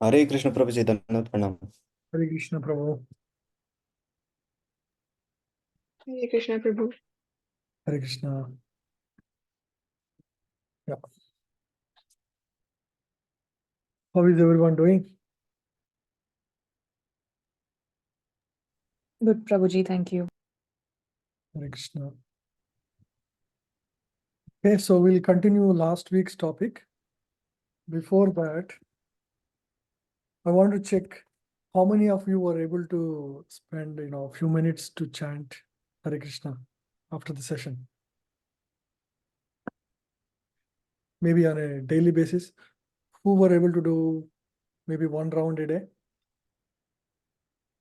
हरे कृष्ण प्रभु जी, धन्यवाद, प्रणाम। Hare Krishna Prabhu. Hare Krishna Prabhu. Hare Krishna. Yeah. How is everyone doing? Good, Prabhuji, thank you. Hare Krishna. Okay, so we'll continue last week's topic. Before that, I want to check how many of you were able to spend, a few minutes to chant Hare Krishna after the session. Maybe on a daily basis. Who were able to do maybe one round a day?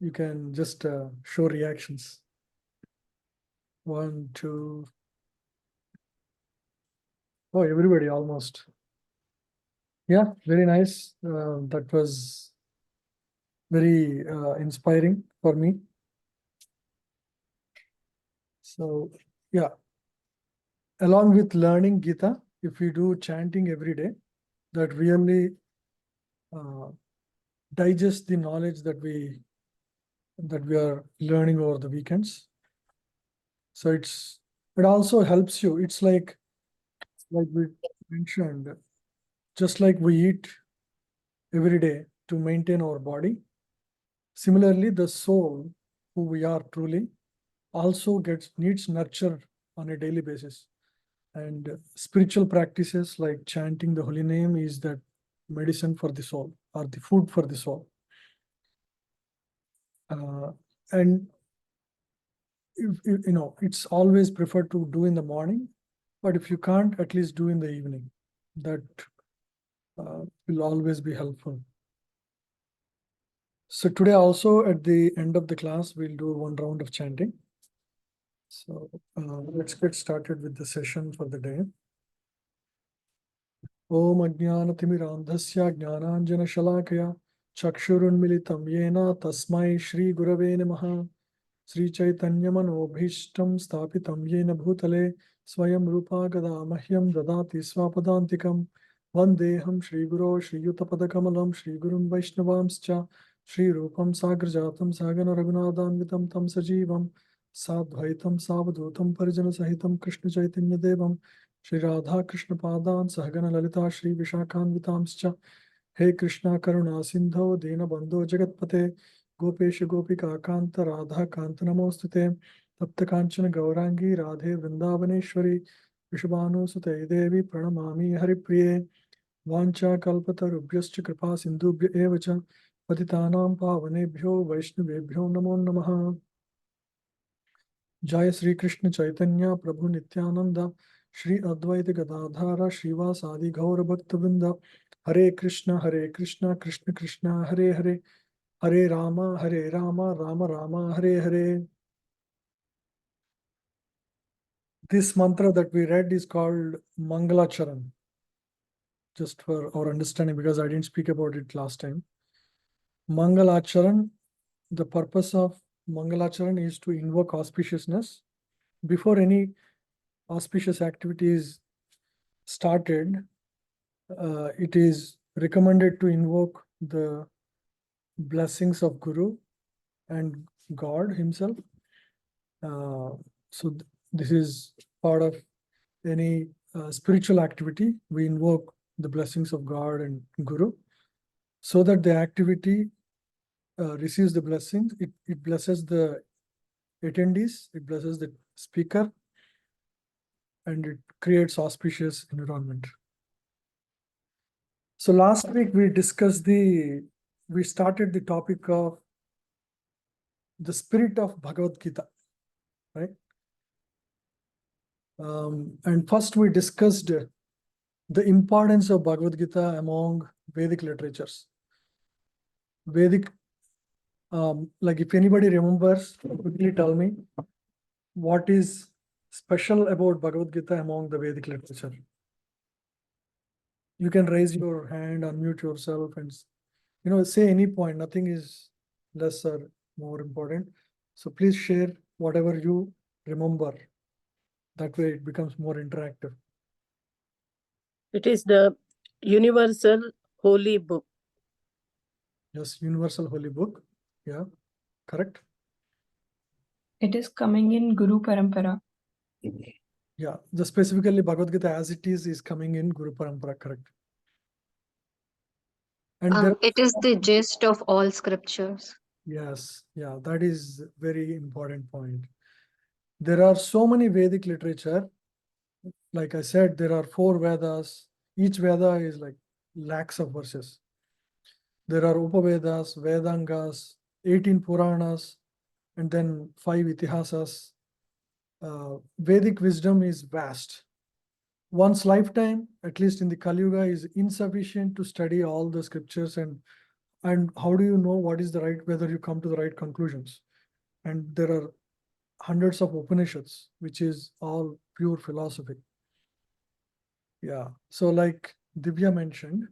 You can just show reactions. 1, 2. Oh, everybody almost. Yeah, very nice. That was very inspiring for me. So, yeah, along with learning Gita, if we do chanting every day, that really digest the knowledge that we are learning over the weekends. So it also helps you. It's like we mentioned, just like we eat every day to maintain our body. Similarly, the soul, who we are truly, also needs nurture on a daily basis. And spiritual practices like chanting the holy name is that medicine for the soul, or the food for the soul. And it's always preferred to do in the morning, but if you can't, at least do in the evening. That will always be helpful. So today also, at the end of the class, we'll do one round of chanting. So let's get started with the session for the day. Om Ajnanatimiraandhasya Jnananjana-shalakaya Chakshurunmilitam Yena Tasmai Shri Gurave Namaha. Sri Chaitanya Manobhishtam Stapitam Yena Bhutale Swayam Rupa Gada Mahyam Dadati Swapadantikam Vandeham Shri Guru Shri Yutapadakamalam Shri Gurun Vaishnavamscha Shri Rupam Sagrajatam Sagana Raghunathanvitam Tam Sajivam Sadvaitam Savadhutam Parijana Sahitam Krishna Chaitanya Devam Shri Radha Krishna Padan Sahagana Lalita Shri Vishakhanvitamscha He Krishna Karuna Sindho Dina Bandho Jagatpate Gopesh Gopika Kanta Radha Kanta Namostute Tapta Kanchana Gaurangi Radhe Vrindavaneshwari Vishabhanu Sute Devi Pranamami Haripriye Vancha Kalpatarubhyascha Kripa Sindhubhya Evacha Patitanam Pavanebhyo Vaishnavebhyo Namo Namaha. Jai Sri Krishna Chaitanya Prabhu Nityananda Shri Advaita Gadadhara Srivasadi Gaura Bhaktavrinda Hare Krishna Krishna Krishna Hare Hare Hare Rama Rama Rama Hare Hare. This mantra that we read is called Mangalacharan. Just for our understanding, because I didn't speak about it last time. Mangalacharan, the purpose of Mangalacharan is to invoke auspiciousness. Before any auspicious activity is started, it is recommended to invoke the blessings of Guru and God himself. So this is part of any spiritual activity. We invoke the blessings of God and Guru so that the activity receives the blessings. It blesses the attendees, it blesses the speaker, and it creates auspicious environment. So last week we started the topic of the spirit of Bhagavad Gita, right? And first we discussed the importance of Bhagavad Gita among Vedic literatures. Vedic, like if anybody remembers, quickly tell me what is special about Bhagavad Gita among the Vedic literature. You can raise your hand, unmute yourself, and say any point. Nothing is less or more important. So please share whatever you remember. That way it becomes more interactive. It is the universal holy book. Yes, universal holy book. Yeah, correct. It is coming in Guru Parampara. Yeah, the specifically Bhagavad Gita as it is coming in Guru Parampara, correct. And there, It is the gist of all scriptures. yes, yeah, that is very important point. There are so many Vedic literature. Like I said, there are 4 Vedas. Each Veda is like lakhs of verses. There are Upavedas, Vedangas, 18 Puranas, and then 5 Itihasas. Vedic wisdom is vast. One's lifetime, at least in the Kali Yuga, is insufficient to study all the scriptures, and how do you know what is the right, whether you come to the right conclusions? And there are hundreds of Upanishads, which is all pure philosophy. Yeah. So like Divya mentioned,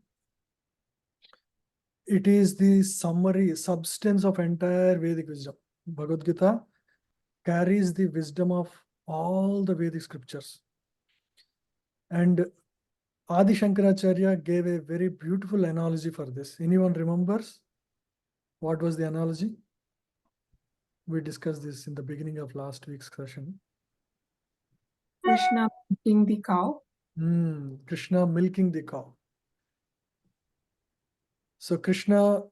it is the summary, substance of entire Vedic wisdom. Bhagavad Gita carries the wisdom of all the Vedic scriptures. And Adi Shankaracharya gave a very beautiful analogy for this. Anyone remembers what was the analogy? We discussed this in the beginning of last week's session. Krishna milking the cow. Krishna milking the cow. So Krishna,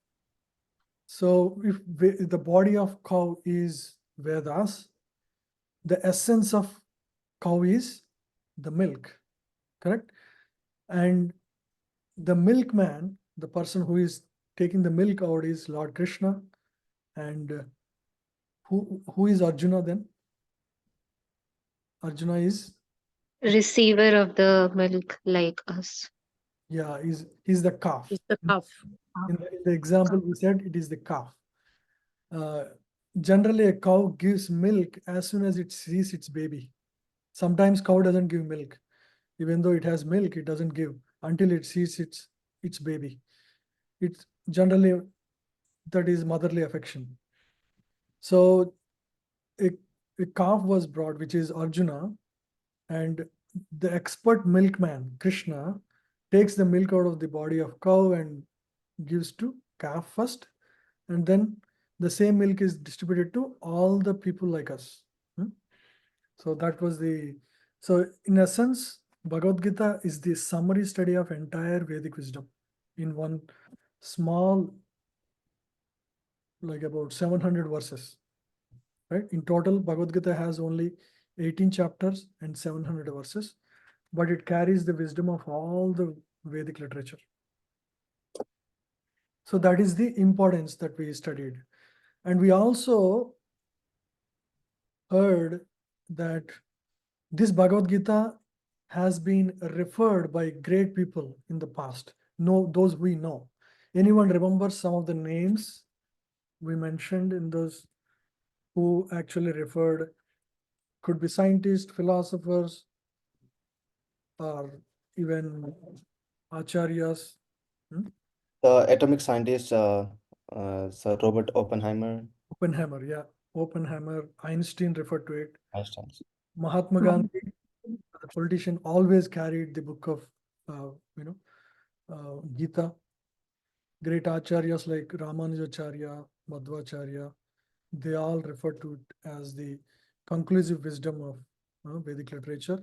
so if the body of cow is Vedas, the essence of cow is the milk, correct? And the milkman, the person who is taking the milk out is Lord Krishna. And who is Arjuna then? Arjuna is, Receiver of the milk like us. yeah, he's the calf. It's the calf. In the example we said, it is the calf. Generally, a cow gives milk as soon as it sees its baby. Sometimes cow doesn't give milk. Even though it has milk, it doesn't give until it sees its baby. It's generally, that is motherly affection. So a calf was brought, which is Arjuna, and the expert milkman, Krishna, takes the milk out of the body of cow and gives to calf first, and then the same milk is distributed to all the people like us. So that was so in essence, Bhagavad Gita is the summary study of entire Vedic wisdom in one small, like about 700 verses, right? In total, Bhagavad Gita has only 18 chapters and 700 verses, but it carries the wisdom of all the Vedic literature. So that is the importance that we studied. And we also heard that this Bhagavad Gita has been referred by great people in the past. Those we know. Anyone remember some of the names we mentioned in those who actually referred? Could be scientists, philosophers, or even acharyas. The atomic scientist, Sir Robert Oppenheimer. Oppenheimer, yeah. Oppenheimer, Einstein referred to it. Einstein. Mahatma Gandhi, the politician, always carried the book of, Gita. Great acharyas like Ramanujacharya, Madhvacharya, they all refer to it as the conclusive wisdom of Vedic literature.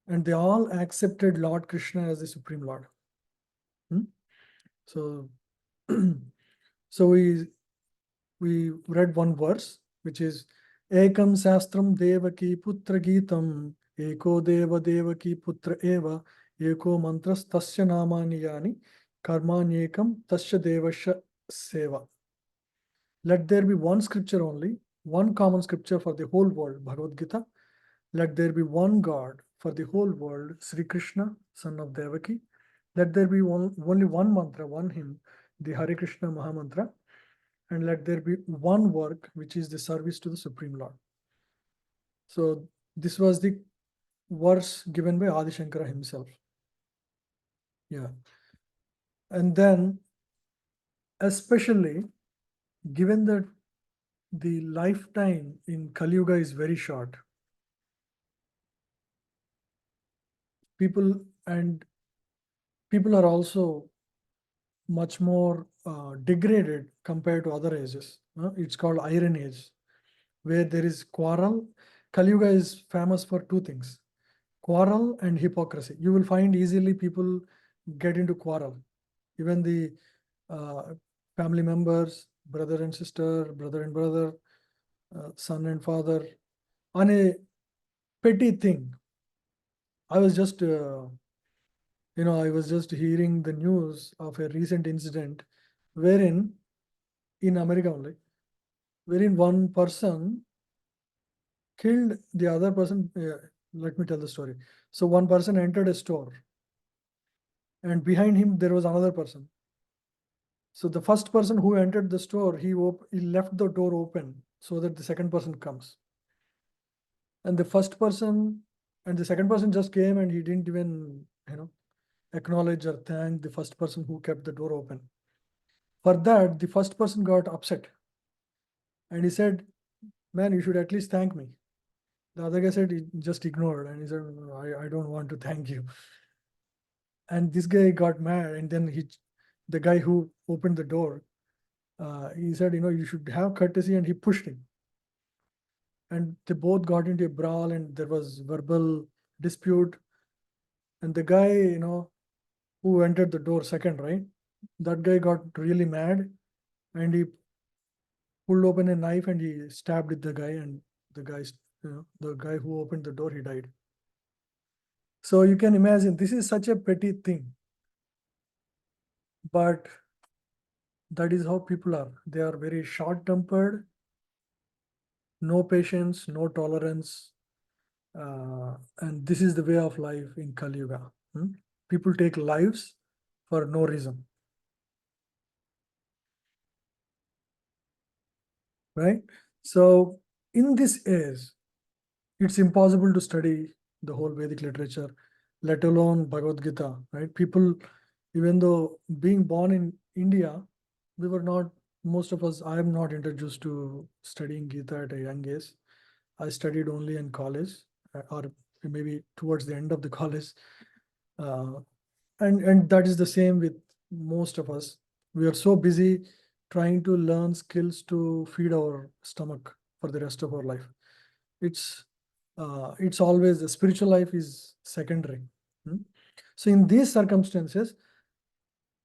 And they all accepted Lord Krishna as the Supreme Lord. So, so we read one verse, which is Ekam Sastram Devaki Putra Gitam Eko Deva Devaki Putra Eva Eko Mantras Tasya Namani Yani Karmanyekam Tasya Devasya Seva. Let there be one scripture only, one common scripture for the whole world, Bhagavad Gita. Let there be one God for the whole world, Sri Krishna, son of Devaki. Let there be only one mantra, one hymn, the Hare Krishna Maha Mantra. And let there be one work, which is the service to the Supreme Lord. So this was the verse given by Adi Shankara himself. Yeah. And then, especially given that the lifetime in Kali Yuga is very short, people are also much more degraded compared to other ages. It's called Iron Age, where there is quarrel. Kali Yuga is famous for two things: quarrel and hypocrisy. You will find easily people get into quarrel. Even the family members, brother and sister, brother and brother, son and father, on a petty thing. I was just hearing the news of a recent incident wherein, in America only, wherein one person killed the other person. Let me tell the story. So one person entered a store, and behind him there was another person. So the first person who entered the store, he left the door open so that the second person comes. And the second person just came, and he didn't even, acknowledge or thank the first person who kept the door open. For that, the first person got upset, and he said, "Man, you should at least thank me." The other guy said he just ignored, and he said, I don't want to thank you. And this guy got mad, and then the guy who opened the door, he said, you should have courtesy, and he pushed him. And they both got into a brawl, and there was verbal dispute. And the guy, who entered the door second, right? That guy got really mad, and he pulled open a knife and he stabbed the guy, and the guy who opened the door, he died. So you can imagine, this is such a petty thing, but that is how people are. They are very short-tempered, no patience, no tolerance, and this is the way of life in Kali Yuga. People take lives for no reason, right? So in this age, it's impossible to study the whole Vedic literature, let alone Bhagavad Gita, right? People, even though being born in India, most of us, I am not introduced to studying Gita at a young age. I studied only in college, or maybe towards the end of the college. And that is the same with most of us. We are so busy trying to learn skills to feed our stomach for the rest of our life. It's always the spiritual life is secondary. So in these circumstances,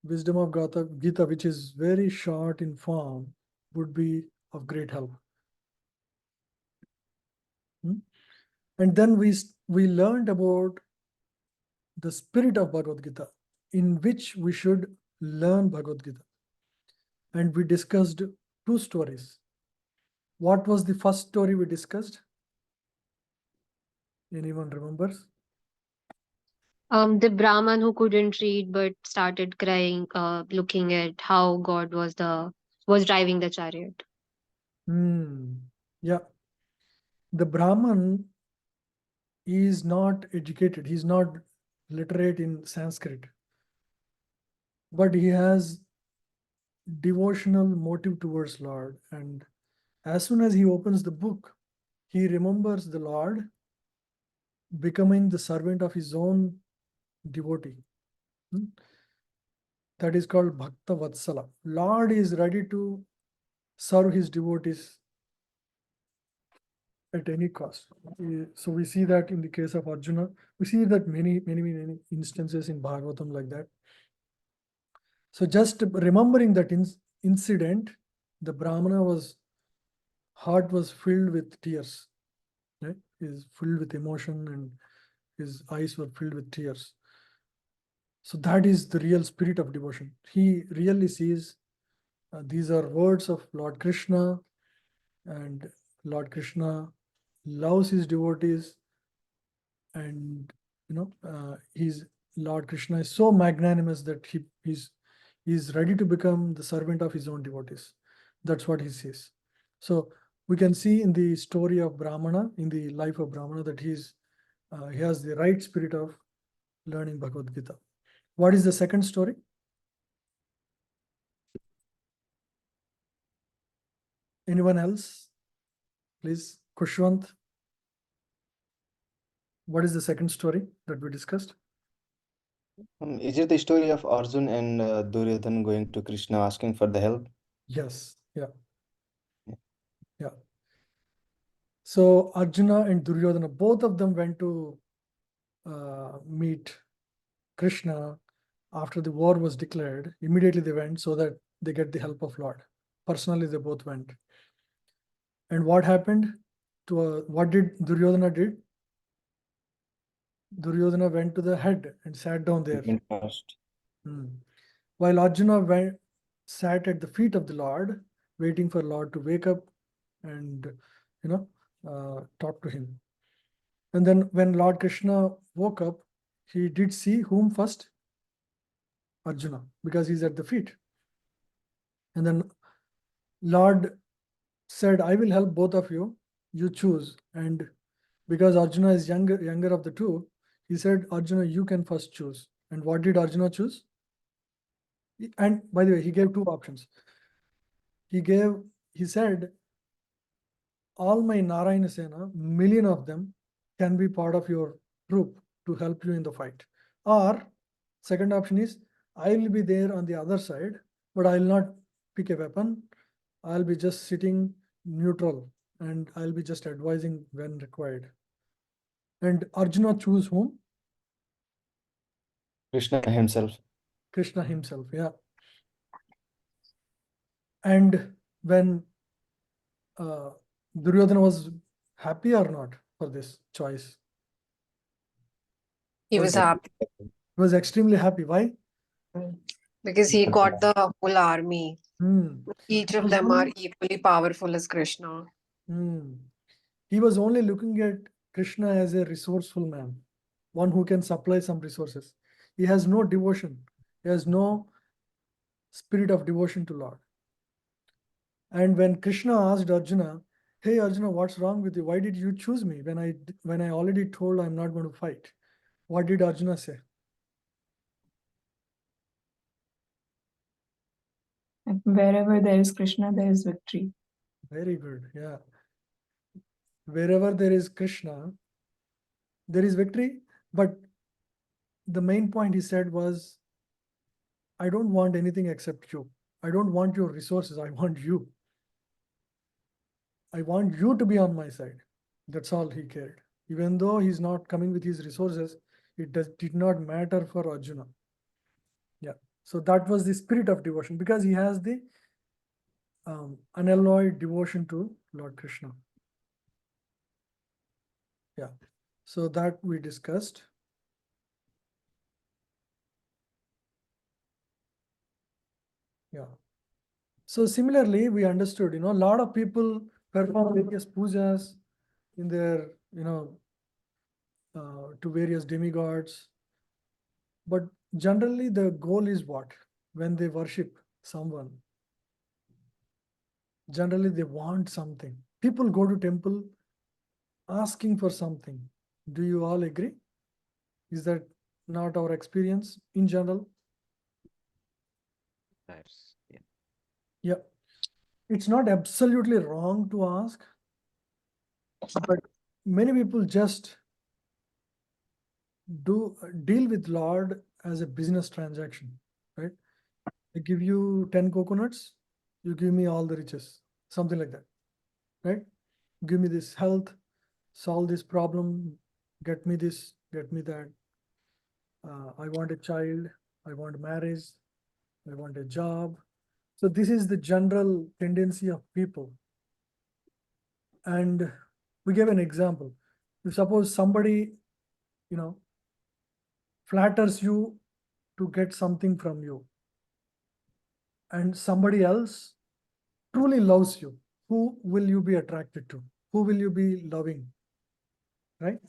wisdom of Gita, which is very short in form, would be of great help. And then we learned about the spirit of Bhagavad Gita, in which we should learn Bhagavad Gita. And we discussed two stories. What was the first story we discussed? Anyone remembers? The Brahman who couldn't read but started crying, looking at how God was driving the chariot. Yeah. The Brahman is not educated. He's not literate in Sanskrit. But he has devotional motive towards Lord. And as soon as he opens the book, he remembers the Lord, becoming the servant of his own devotee. That is called Bhakta Vatsala. Lord is ready to serve his devotees at any cost. So we see that in the case of Arjuna. We see that many instances in Bhagavatam like that. So just remembering that incident, the Brahmana heart was filled with tears. Right? He is filled with emotion, and his eyes were filled with tears. So that is the real spirit of devotion. He really sees these are words of Lord Krishna, and Lord Krishna loves his devotees, and Lord Krishna is so magnanimous that he's ready to become the servant of his own devotees. That's what he says. So we can see in the story of Brahmana, in the life of Brahmana, that he has the right spirit of learning Bhagavad Gita. What is the second story? Anyone else? Please, Kushwant. What is the second story that we discussed? Is it the story of Arjun and Duryodhan going to Krishna asking for the help? Yes, yeah, yeah. So Arjuna and Duryodhana, both of them went to meet Krishna after the war was declared. Immediately they went so that they get the help of Lord. Personally, they both went. And what happened? What did Duryodhana did? Duryodhana went to the head and sat down there. Went first. While Arjuna sat at the feet of the Lord, waiting for Lord to wake up and talk to him. And then when Lord Krishna woke up, he did see whom first? Arjuna, because he's at the feet. And then Lord said, I will help both of you. You choose. And because Arjuna is younger of the two, he said, Arjuna, you can first choose. And what did Arjuna choose? And by the way, he gave two options. He said, all my Narayana Sena, million of them, can be part of your group to help you in the fight. Or second option is, I will be there on the other side, but I will not pick a weapon. I'll be just sitting neutral and I'll be just advising when required. And Arjuna choose whom? Krishna himself. Krishna himself, yeah. And when Duryodhana was happy or not for this choice? He was happy He was extremely happy. Why? because he got the whole army. Each of Was them are only- equally powerful as Krishna. He was only looking at Krishna as a resourceful man, one who can supply some resources. He has no devotion. He has no spirit of devotion to Lord. And when Krishna asked Arjuna, hey Arjuna, what's wrong with you? Why did you choose me when I already told I'm not going to fight? What did Arjuna say? Wherever there is Krishna, there is victory. Very good. Yeah. Wherever there is Krishna, there is victory. But the main point he said was, I don't want anything except you. I don't want your resources. I want you. I want you to be on my side. That's all he cared. Even though he's not coming with his resources, it did not matter for Arjuna. Yeah. So that was the spirit of devotion, because he has the unalloyed devotion to Lord Krishna. Yeah. So that we discussed. Yeah. So similarly, we understood, a lot of people perform various pujas in their, to various demigods. But generally the goal is what? When they worship someone, generally they want something. People go to temple asking for something. Do you all agree? Is that not our experience in general? Yes. Yeah. Yeah. It's not absolutely wrong to ask, but many people just deal with Lord as a business transaction, right? I give you 10 coconuts, you give me all the riches, something like that, right? Give me this health, solve this problem, get me this, get me that. I want a child, I want marriage, I want a job. So this is the general tendency of people. And we gave an example. If suppose somebody, flatters you to get something from you, and somebody else truly loves you, who will you be attracted to? Who will you be loving? Right?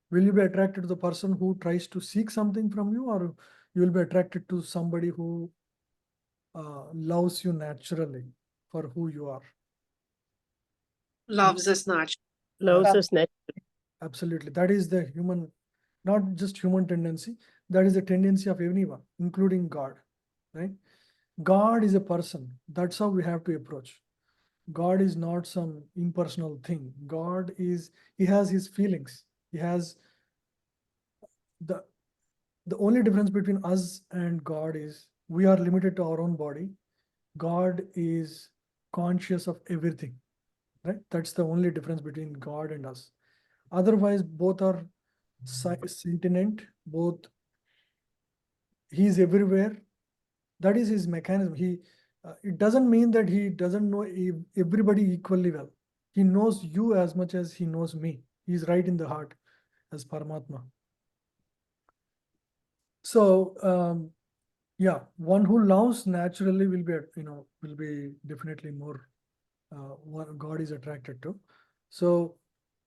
Will you be attracted to the person who tries to seek something from you, or you will be attracted to somebody who loves you naturally for who you are? Loves us naturally. Loves us naturally. Absolutely. That is the human, not just human tendency, that is the tendency of anyone, including God, right? God is a person. That's how we have to approach. God is not some impersonal thing. He has his feelings. He has The only difference between us and God is we are limited to our own body. God is conscious of everything, right? That's the only difference between God and us. Otherwise, both are sentient, both, he is everywhere. That is his mechanism. It doesn't mean that he doesn't know everybody equally well. He knows you as much as he knows me. He's right in the heart as Paramatma. So yeah, one who loves naturally will be definitely more what God is attracted to. So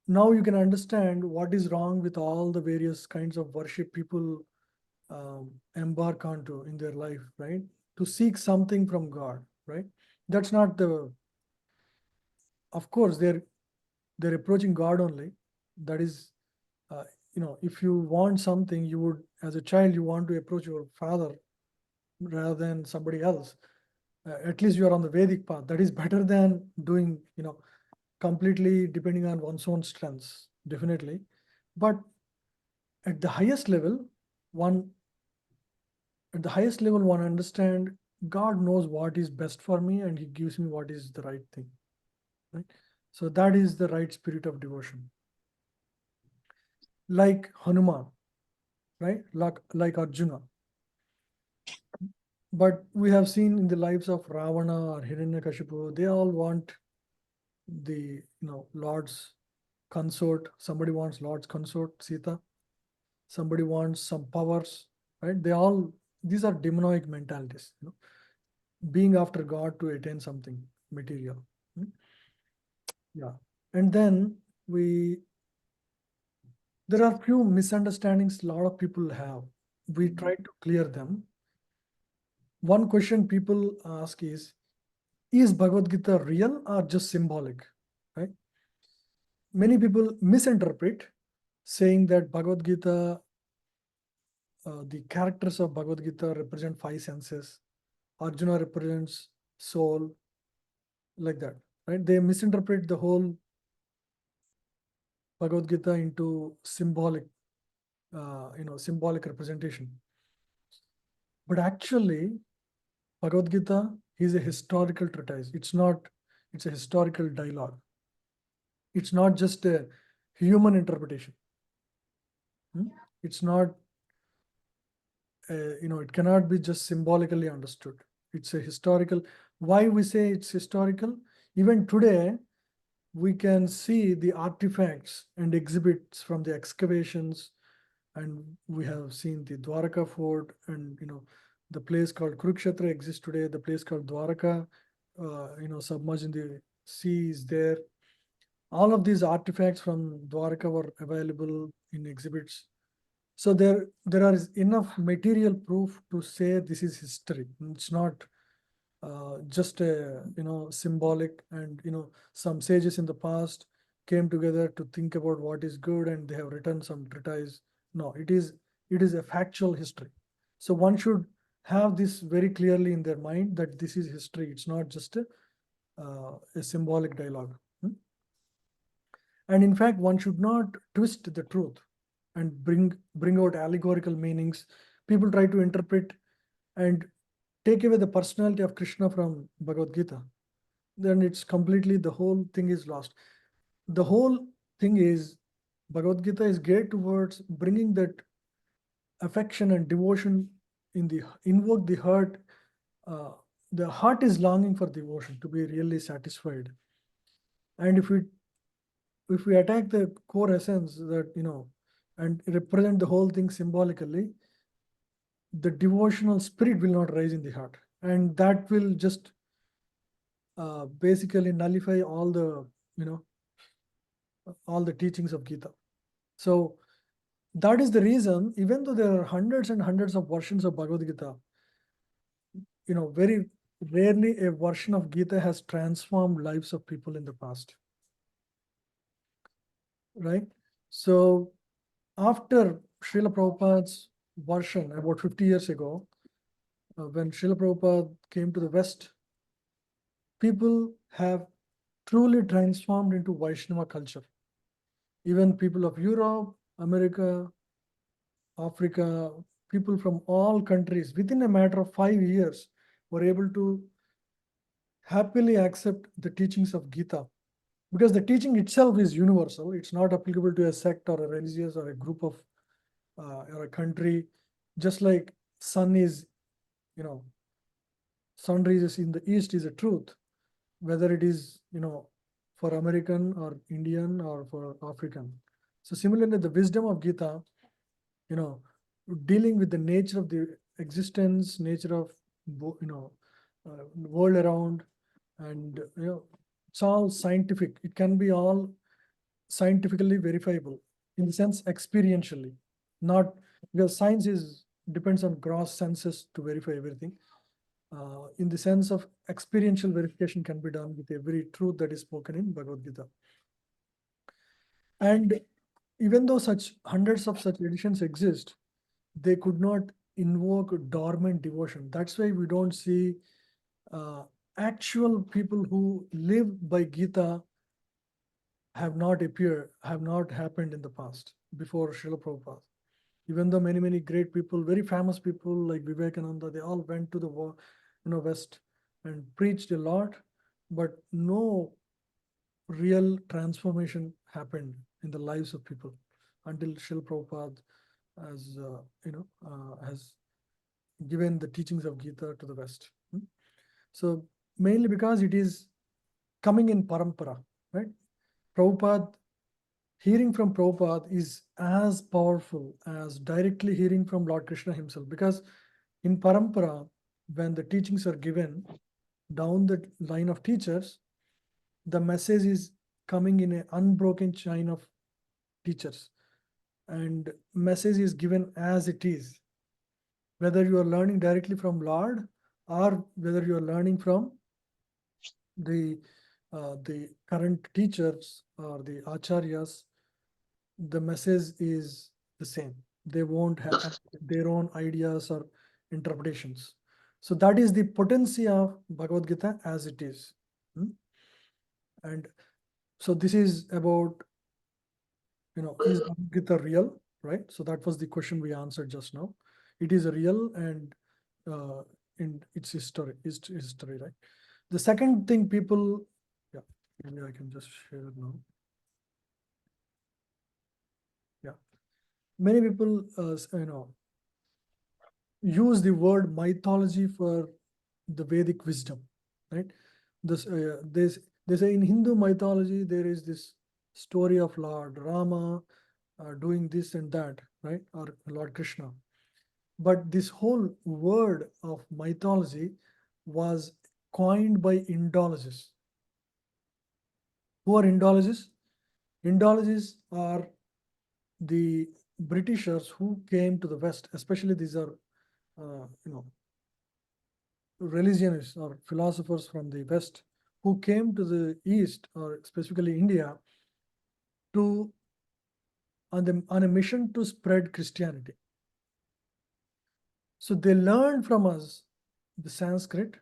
now you can understand what is wrong with all the various kinds of worship people embark onto in their life, right? To seek something from God, right? That's not the, of course, they're approaching God only. That is, if you want something, you would, as a child, you want to approach your father rather than somebody else. At least you are on the Vedic path. That is better than doing, completely depending on one's own strengths, definitely. But at the highest level, one understand God knows what is best for me and he gives me what is the right thing, right? So that is the right spirit of devotion. Like Hanuman, right? Like Arjuna. But we have seen in the lives of Ravana or Hiranyakashipu, they all want the Lord's consort. Somebody wants Lord's consort, Sita. Somebody wants some powers, right? These are demonic mentalities, being after God to attain something material. Yeah. And then there are few misunderstandings a lot of people have. We try to clear them. One question people ask is Bhagavad Gita real or just symbolic, right? Many people misinterpret, saying that Bhagavad Gita, the characters of Bhagavad Gita represent 5 senses. Arjuna represents soul, like that, right? They misinterpret the whole Bhagavad Gita into symbolic representation. But actually, Bhagavad Gita is a historical treatise. It's a historical dialogue. It's not just a human interpretation. It's not, it cannot be just symbolically understood. It's a historical. Why we say it's historical? Even today, we can see the artifacts and exhibits from the excavations, and we have seen the Dwaraka fort, and the place called Kurukshetra exists today. The place called Dwaraka, submerged in the sea, is there. All of these artifacts from Dwaraka were available in exhibits. So there is enough material proof to say this is history. It's not just a symbolic, and some sages in the past came together to think about what is good and they have written some treatise. No, it is a factual history. So one should have this very clearly in their mind, that this is history. It's not just a symbolic dialogue. And in fact, one should not twist the truth and bring out allegorical meanings. People try to interpret and take away the personality of Krishna from Bhagavad Gita. Then it's completely, the whole thing is lost. The whole thing is, Bhagavad Gita is geared towards bringing that affection and devotion invoke the heart. The heart is longing for devotion to be really satisfied. And if we attack the core essence, that and represent the whole thing symbolically, the devotional spirit will not rise in the heart, and that will just basically nullify all the teachings of Gita. So that is the reason, even though there are hundreds and hundreds of versions of Bhagavad Gita, very rarely a version of Gita has transformed lives of people in the past, right? So after Srila Prabhupada's version about 50 years ago, when Srila Prabhupada came to the West, people have truly transformed into Vaishnava culture. Even people of Europe, America, Africa, people from all countries within a matter of 5 years were able to happily accept the teachings of Gita, because the teaching itself is universal. It's not applicable to a sect or a religious or a group of or a country. Just like sun is, sun rises in the east is a truth, whether it is, for American or Indian or for African. So similarly, the wisdom of Gita, dealing with the nature of the existence, nature of, world around, and, it's all scientific. It can be all scientifically verifiable, in the sense experientially, not because science depends on gross senses to verify everything. In the sense of experiential verification can be done with every truth that is spoken in Bhagavad Gita. And even though hundreds of such editions exist, they could not invoke dormant devotion. That's why we don't see actual people who live by Gita have not happened in the past before Srila Prabhupada. Even though many great people, very famous people like Vivekananda, they all went to the West and preached a lot, but no real transformation happened in the lives of people until Srila Prabhupada has given the teachings of Gita to the West. So mainly because it is coming in parampara, right? Prabhupada, hearing from Prabhupada is as powerful as directly hearing from Lord Krishna himself, because in parampara, when the teachings are given down the line of teachers, the message is coming in an unbroken chain of teachers, and message is given as it is, whether you are learning directly from Lord or whether you are learning from the current teachers or the acharyas. The message is the same. They won't have their own ideas or interpretations. So that is the potency of Bhagavad Gita as it is. And so this is about, is Bhagavad Gita real, right? So that was the question we answered just now. It is real, and in its history, right? The second thing people, yeah, maybe I can just share it now. Yeah, many people, use the word mythology for the Vedic wisdom, right? They say in Hindu mythology there is this story of Lord Rama doing this and that, right? Or Lord Krishna. But this whole word of mythology was coined by Indologists. Who are Indologists? Indologists are the Britishers who came to the West, especially these are, religionists or philosophers from the West who came to the East, or specifically India, on a mission to spread Christianity. So they learned from us the Sanskrit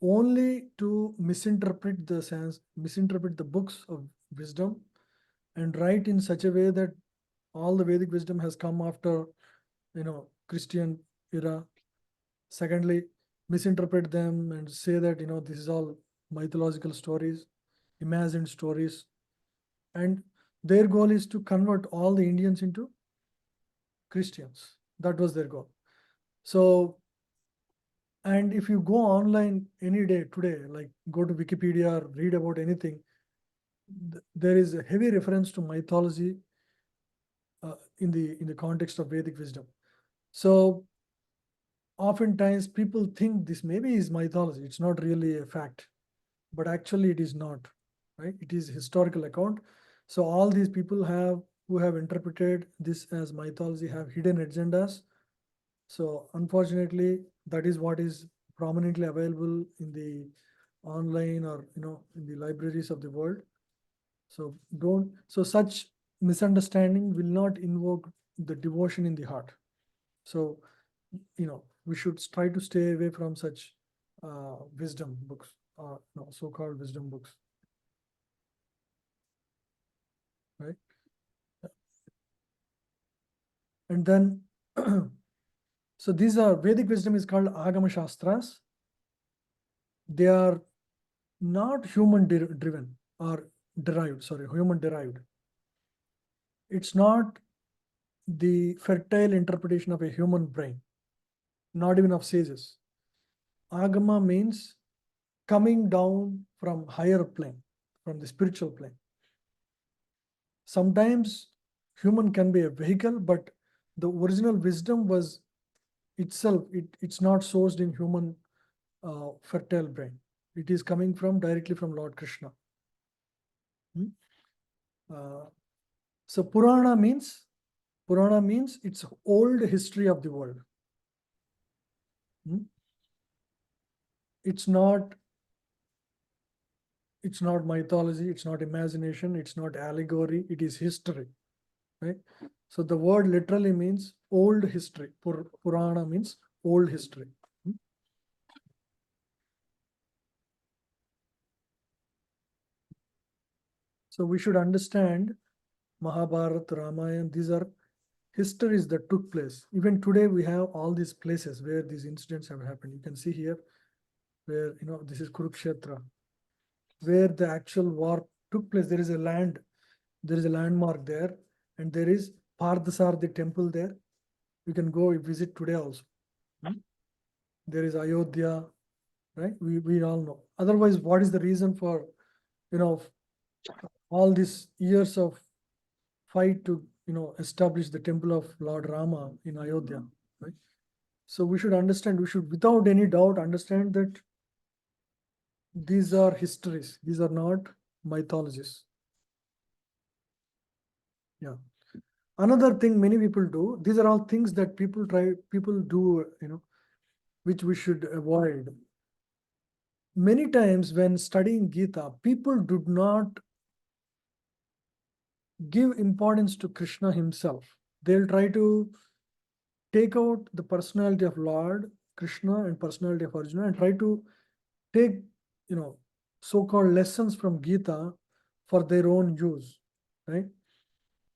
only to misinterpret the books of wisdom and write in such a way that all the Vedic wisdom has come after, Christian era. Secondly, misinterpret them and say that, this is all mythological stories, imagined stories. And their goal is to convert all the Indians into Christians. That was their goal. So, and if you go online any day today, like go to Wikipedia or read about anything, there is a heavy reference to mythology in the context of Vedic wisdom. So oftentimes people think this maybe is mythology. It's not really a fact, but actually it is not, right? It is historical account. So all these people who have interpreted this as mythology have hidden agendas. So unfortunately, that is what is prominently available in the online or, in the libraries of the world. So such misunderstanding will not invoke the devotion in the heart. So, we should try to stay away from such wisdom books, so-called wisdom books, right? And then So these are Vedic wisdom is called Agama Shastras. They are not human driven or derived, sorry, human derived. It's not the fertile interpretation of a human brain, not even of sages. Agama means coming down from higher plane, from the spiritual plane. Sometimes human can be a vehicle, but the original wisdom was itself, it's not sourced in human fertile brain. It is coming from directly from Lord Krishna. So Purana means it's old history of the world. It's not mythology, it's not imagination, it's not allegory, it is history, right? So the word literally means old history. Purana means old history. So we should understand Mahabharata, Ramayana, these are histories that took place. Even today we have all these places where these incidents have happened. You can see here where, this is Kurukshetra, where the actual war took place. There is a landmark there, and there is Parthasarathi temple there. You can go visit today also. There is Ayodhya, right? We all know. Otherwise, what is the reason for, all these years of fight to, establish the temple of Lord Rama in Ayodhya, right? So we should understand, without any doubt understand that these are histories. These are not mythologies. Yeah. Another thing many people do, these are all things that people do, which we should avoid. Many times when studying Gita, people do not give importance to Krishna himself. They'll try to take out the personality of Lord Krishna and personality of Arjuna and try to take, so-called lessons from Gita for their own use, right?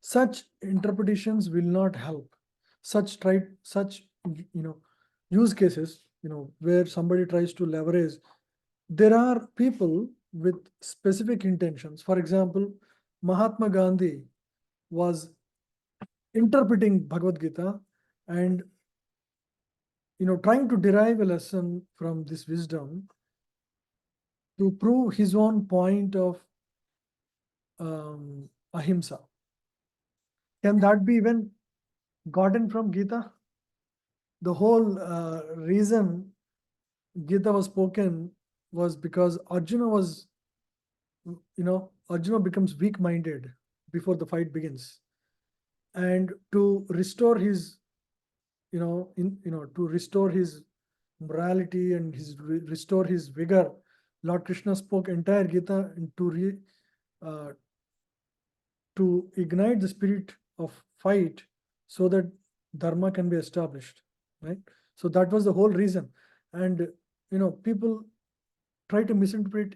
Such interpretations will not help. Such use cases, where somebody tries to leverage. There are people with specific intentions. For example, Mahatma Gandhi was interpreting Bhagavad Gita and, trying to derive a lesson from this wisdom to prove his own point of ahimsa. Can that be even gotten from Gita? The whole reason Gita was spoken was because Arjuna was, Arjuna becomes weak-minded before the fight begins. And to restore his, to restore his morality and restore his vigor, Lord Krishna spoke entire Gita and to ignite the spirit of fight so that dharma can be established, right? So that was the whole reason. And, people try to misinterpret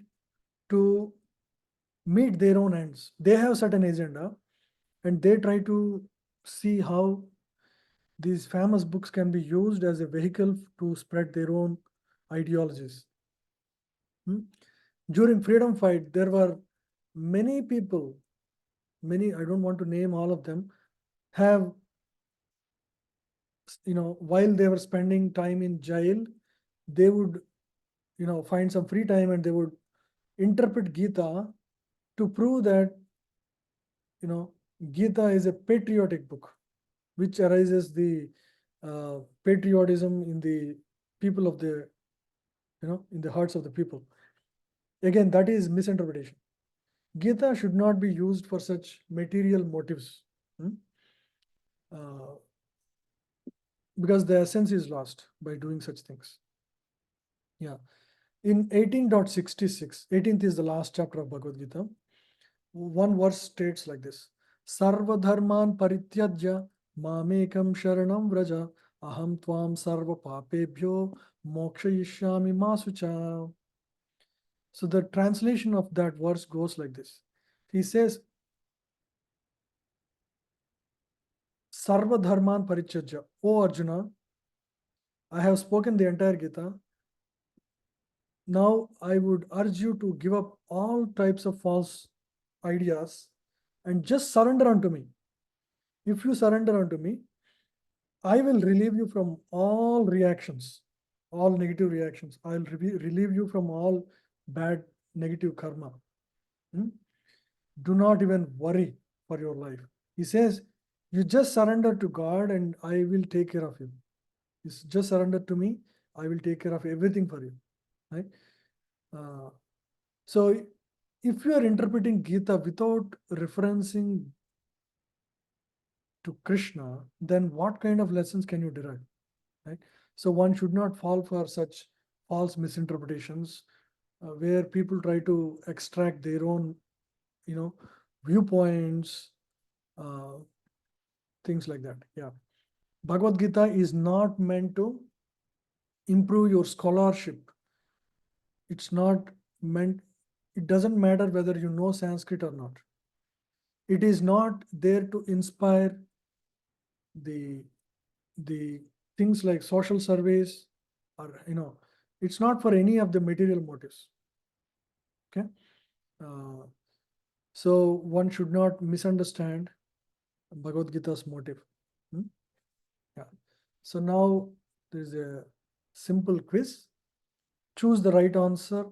to meet their own ends. They have certain agenda and they try to see how these famous books can be used as a vehicle to spread their own ideologies. During freedom fight, there were many people, I don't want to name all of them, have, while they were spending time in jail, they would, find some free time and they would interpret Gita to prove that, Gita is a patriotic book, which arises the patriotism in the people of the, in the hearts of the people. Again, that is misinterpretation. Gita should not be used for such material motives, because the essence is lost by doing such things. Yeah. In 18.66, 18th is the last chapter of Bhagavad Gita. One verse states like this: Sarva dharman parityajya mamekam sharanam vraja aham tvam sarva papebhyo mokshayishyami masucha. So the translation of that verse goes like this. He says, Sarva dharman parityajya, O Arjuna, I have spoken the entire Gita. Now I would urge you to give up all types of false ideas and just surrender unto me. If you surrender unto me, I will relieve you from all reactions, all negative reactions. I will relieve you from all bad negative karma. Do not even worry for your life. He says, you just surrender to God and I will take care of you. You just surrender to me, I will take care of everything for you. Right? So if you are interpreting Gita without referencing to Krishna, then what kind of lessons can you derive? Right? So one should not fall for such false misinterpretations where people try to extract their own, viewpoints, things like that. Yeah. Bhagavad Gita is not meant to improve your scholarship. It's not meant, it doesn't matter whether you know Sanskrit or not. It is not there to inspire the things like social surveys or, it's not for any of the material motives. Okay. So one should not misunderstand Bhagavad Gita's motive. Yeah. So now there's a simple quiz. Choose the right answer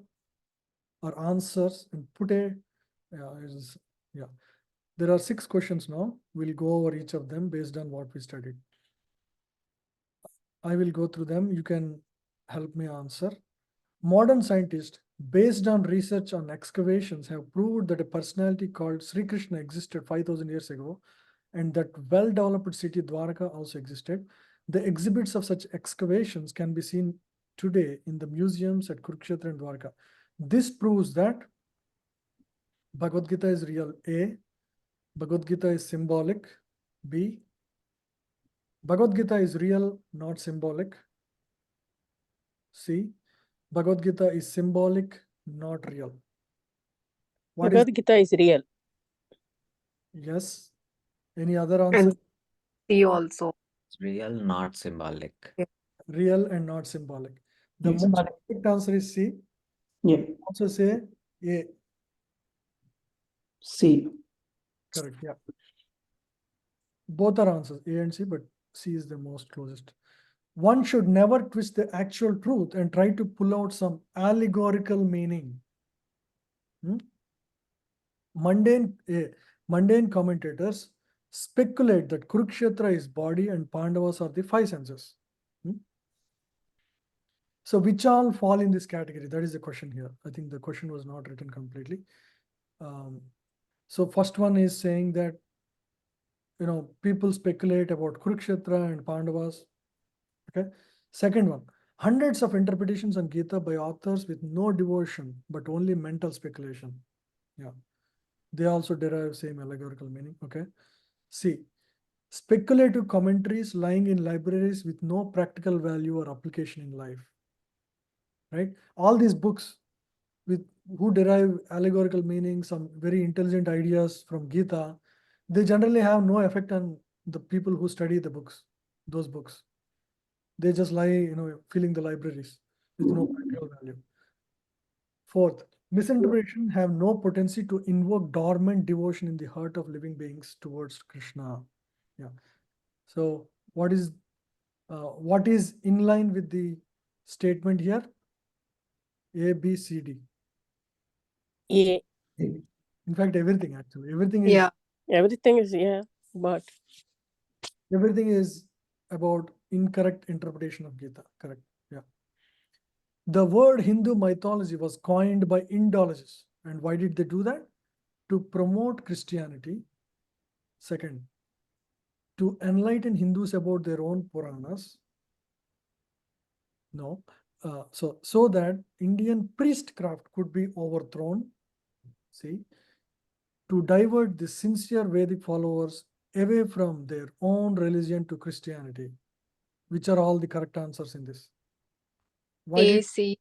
or answers and put a, yeah. There are 6 questions now. We'll go over each of them based on what we studied. I will go through them. You can help me answer. Modern scientists, based on research on excavations, have proved that a personality called Sri Krishna existed 5,000 years ago, and that well-developed city Dwarka also existed. The exhibits of such excavations can be seen today in the museums at Kurukshetra and Dwarka. This proves that Bhagavad Gita is real. A. Bhagavad Gita is symbolic. B. Bhagavad Gita is real, not symbolic. C. Bhagavad Gita is symbolic, not real. What is Bhagavad Gita is real. yes? Any other answer? And C also. It's real, not symbolic. Real and not symbolic. The most Symbolic. correct answer is C. Yeah. Also say A. C. Correct. Yeah. Both are answers, A and C, but C is the most closest. One should never twist the actual truth and try to pull out some allegorical meaning. Mundane commentators speculate that Kurukshetra is body and Pandavas are the 5 senses. So which all fall in this category? That is the question here. I think the question was not written completely. So first one is saying that, people speculate about Kurukshetra and Pandavas. Okay. Second one, hundreds of interpretations on Gita by authors with no devotion, but only mental speculation. Yeah. They also derive same allegorical meaning. Okay. C. Speculative commentaries lying in libraries with no practical value or application in life. Right? All these books who derive allegorical meaning, some very intelligent ideas from Gita, they generally have no effect on the people who study the books, those books. They just lie, filling the libraries with no practical value. Fourth, misinterpretation have no potency to invoke dormant devotion in the heart of living beings towards Krishna. Yeah. So what is in line with the statement here? A, B, C, D. A. In fact, everything actually. Everything is Everything is but everything is about incorrect interpretation of Gita. Correct. Yeah. The word Hindu mythology was coined by Indologists. And why did they do that? To promote Christianity. Second, to enlighten Hindus about their own Puranas. No. So that Indian priestcraft could be overthrown. See, to divert the sincere Vedic followers away from their own religion to Christianity. Which are all the correct answers in this? A, C,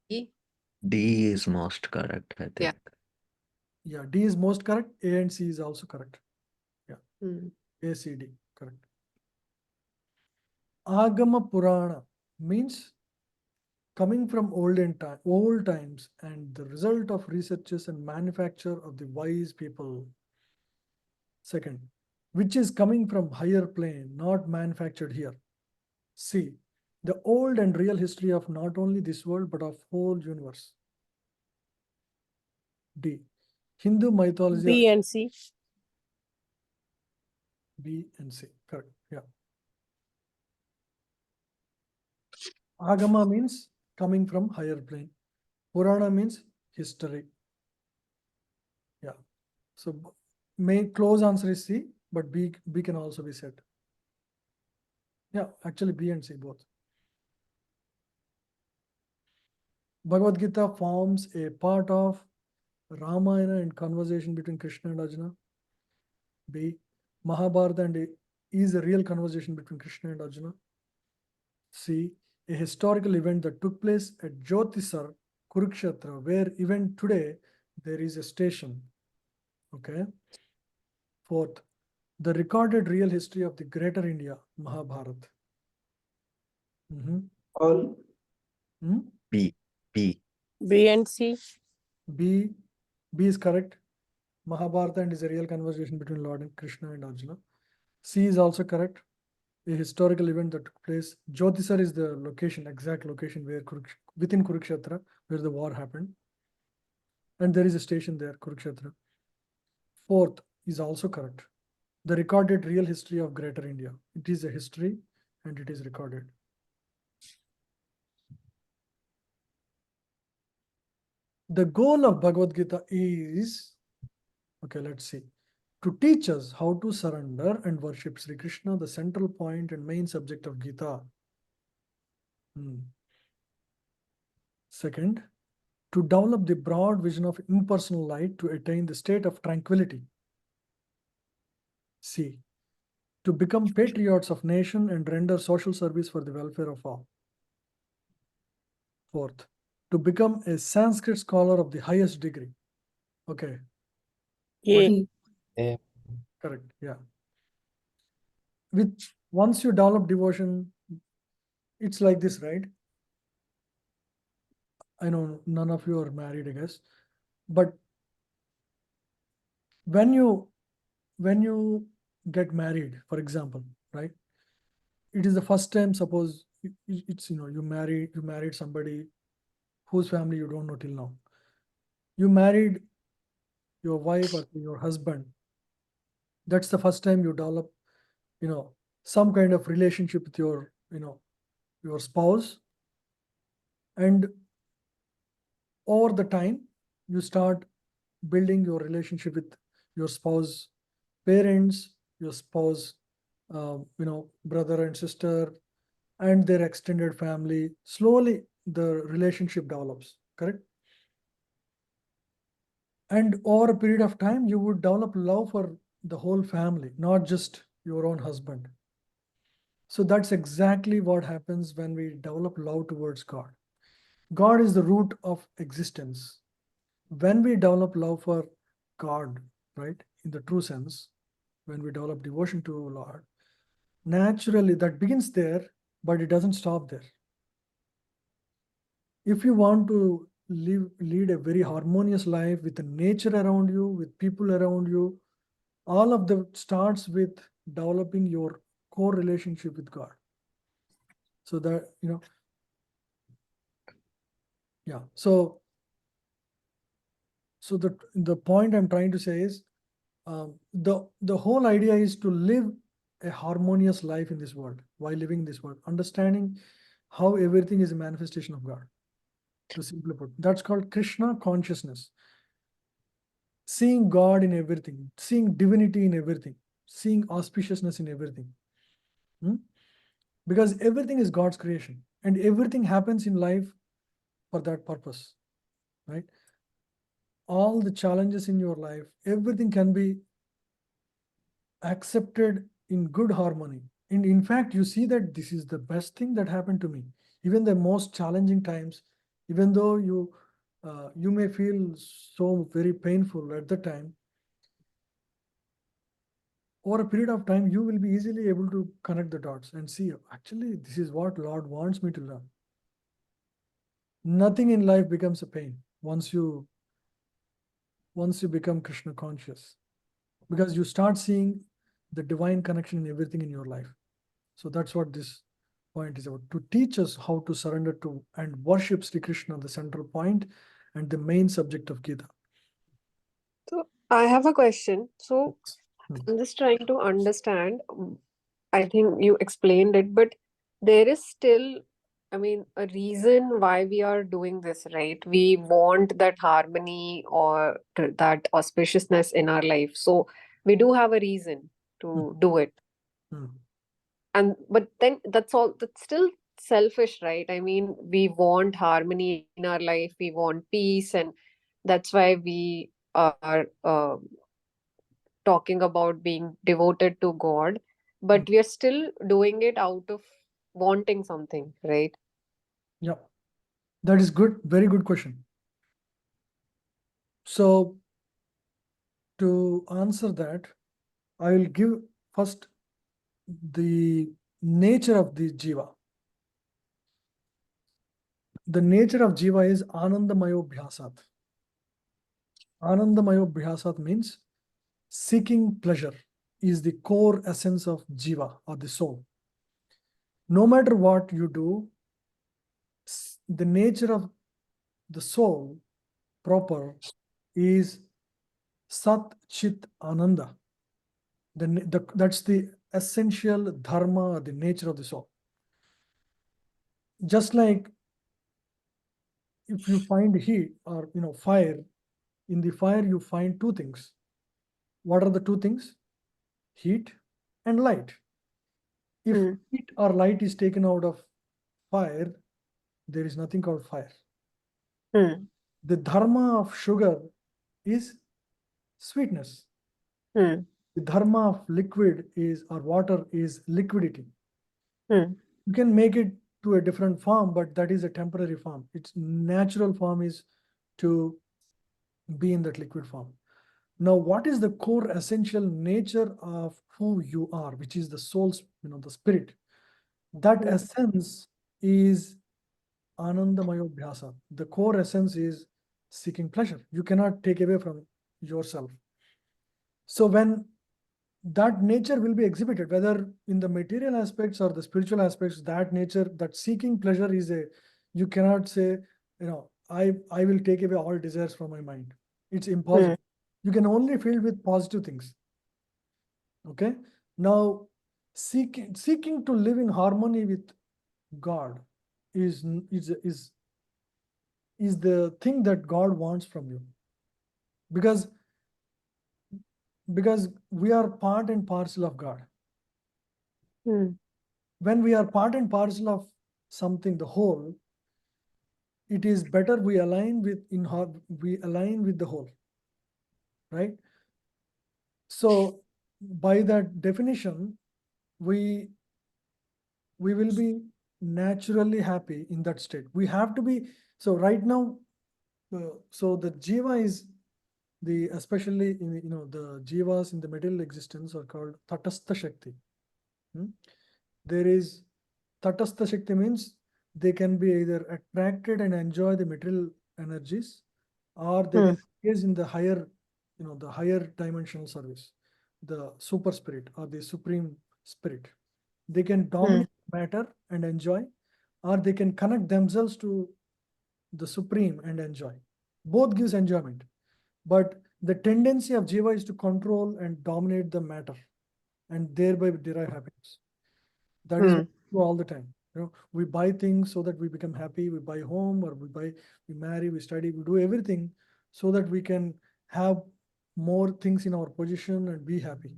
E. D is most correct, I think. Yeah, D is most correct. A and C is also correct. Yeah. Hmm. A, C, D, correct. Agama Purana means coming from old times and the result of researches and manufacture of the wise people. Second, which is coming from higher plane, not manufactured here. C, the old and real history of not only this world but of whole universe. D, Hindu mythology. B and C. B and C, correct, yeah. Agama means coming from higher plane. Purana means history. Yeah. So main close answer is C, but B can also be said. Yeah, actually B and C both. Bhagavad Gita forms a part of Ramayana and conversation between Krishna and Arjuna. B, Mahabharata and is a real conversation between Krishna and Arjuna. C, a historical event that took place at Jyotisar, Kurukshetra, where even today there is a station. Okay. Fourth, the recorded real history of the greater India, Mahabharata. All. B. B and C. B is correct. Mahabharata and is a real conversation between Lord Krishna and Arjuna. C is also correct. A historical event that took place. Jyotisar is the location, exact location where within Kurukshetra, where the war happened. And there is a station there, Kurukshetra. Fourth is also correct. The recorded real history of greater India. It is a history and it is recorded. The goal of Bhagavad Gita is, okay, let's see, to teach us how to surrender and worship Sri Krishna, the central point and main subject of Gita. Second, to develop the broad vision of impersonal light to attain the state of tranquility. C, to become patriots of nation and render social service for the welfare of all. Fourth, to become a Sanskrit scholar of the highest degree. Okay. A. A. Correct, yeah. Once you develop devotion, it's like this, right? I know none of you are married, I guess, but when you get married, for example, right? It is the first time, suppose it's, you married somebody whose family you don't know till now. You married your wife or your husband. That's the first time you develop, some kind of relationship with your spouse. And over the time, you start building your relationship with your spouse, parents, your spouse, brother and sister, and their extended family. Slowly, the relationship develops, correct? And over a period of time, you would develop love for the whole family, not just your own husband. So that's exactly what happens when we develop love towards God. God is the root of existence. When we develop love for God, right, in the true sense, when we develop devotion to Lord, naturally that begins there, but it doesn't stop there. If you want to lead a very harmonious life with the nature around you, with people around you, all of that starts with developing your core relationship with God. So that, yeah. So the point I'm trying to say is, the whole idea is to live a harmonious life in this world while living in this world, understanding how everything is a manifestation of God. To simply put, that's called Krishna consciousness. Seeing God in everything, seeing divinity in everything, seeing auspiciousness in everything. Because everything is God's creation and everything happens in life for that purpose, right? All the challenges in your life, everything can be accepted in good harmony. And in fact, you see that this is the best thing that happened to me. Even the most challenging times, even though you may feel so very painful at the time, over a period of time, you will be easily able to connect the dots and see, actually, this is what Lord wants me to learn. Nothing in life becomes a pain once you become Krishna conscious, because you start seeing the divine connection in everything in your life. So that's what this point is about, to teach us how to surrender to and worship Sri Krishna, the central point and the main subject of Gita. So I have a question. So Hmm. I'm just trying to understand. I think you explained it, but there is still, I mean, a reason why we are doing this, right? We want that harmony or that auspiciousness in our life. So we do have a reason to do it. Hmm. And but then that's still selfish, right? I mean, we want harmony in our life, we want peace, and that's why we are talking about being devoted to God, Hmm. but we are still doing it out of wanting something, right? Yeah, that is good. Very good question. So to answer that, I will give first the nature of the jiva. The nature of jiva is anandamayo bhyasat. Anandamayo bhyasat means seeking pleasure is the core essence of jiva or the soul. No matter what you do, the nature of the soul proper is Sat Chit Ananda. That's the essential dharma, the nature of the soul. Just like if you find heat or fire, in the fire you find two things. What are the two things? Heat and light. If Hmm. heat or light is taken out of fire, there is nothing called fire. Hmm. The dharma of sugar is sweetness. Hmm. The dharma of liquid is or water is liquidity. Hmm. You can make it to a different form, but that is a temporary form. Its natural form is to be in that liquid form. Now, what is the core essential nature of who you are, which is the soul's, the spirit? That Hmm. essence is Anandamayo Bhyasa. The core essence is seeking pleasure. You cannot take away from yourself. So when that nature will be exhibited, whether in the material aspects or the spiritual aspects, that nature, that seeking pleasure is you cannot say, I will take away all desires from my mind. It's Hmm. impossible. You can only fill with positive things. Okay. Now, seeking to live in harmony with God is the thing that God wants from you, because we are part and parcel of God. Hmm. When we are part and parcel of something, the whole, it is better we align with the whole, right? So by that definition, we will be naturally happy in that state. We have to be. So right now, so the jiva is especially in the jivas in the material existence are called tatastha shakti. There is tatastha shakti means they can be either attracted and enjoy the material energies, or they Hmm. can engage in the higher, the higher dimensional service, the super spirit or the supreme spirit. They can Hmm. dominate matter and enjoy, or they can connect themselves to the supreme and enjoy. Both gives enjoyment, but the tendency of jiva is to control and dominate the matter and thereby derive happiness. That is what Hmm. we do all the time. We buy things so that we become happy. We buy home, or we marry, we study, we do everything so that we can have more things in our position and be happy,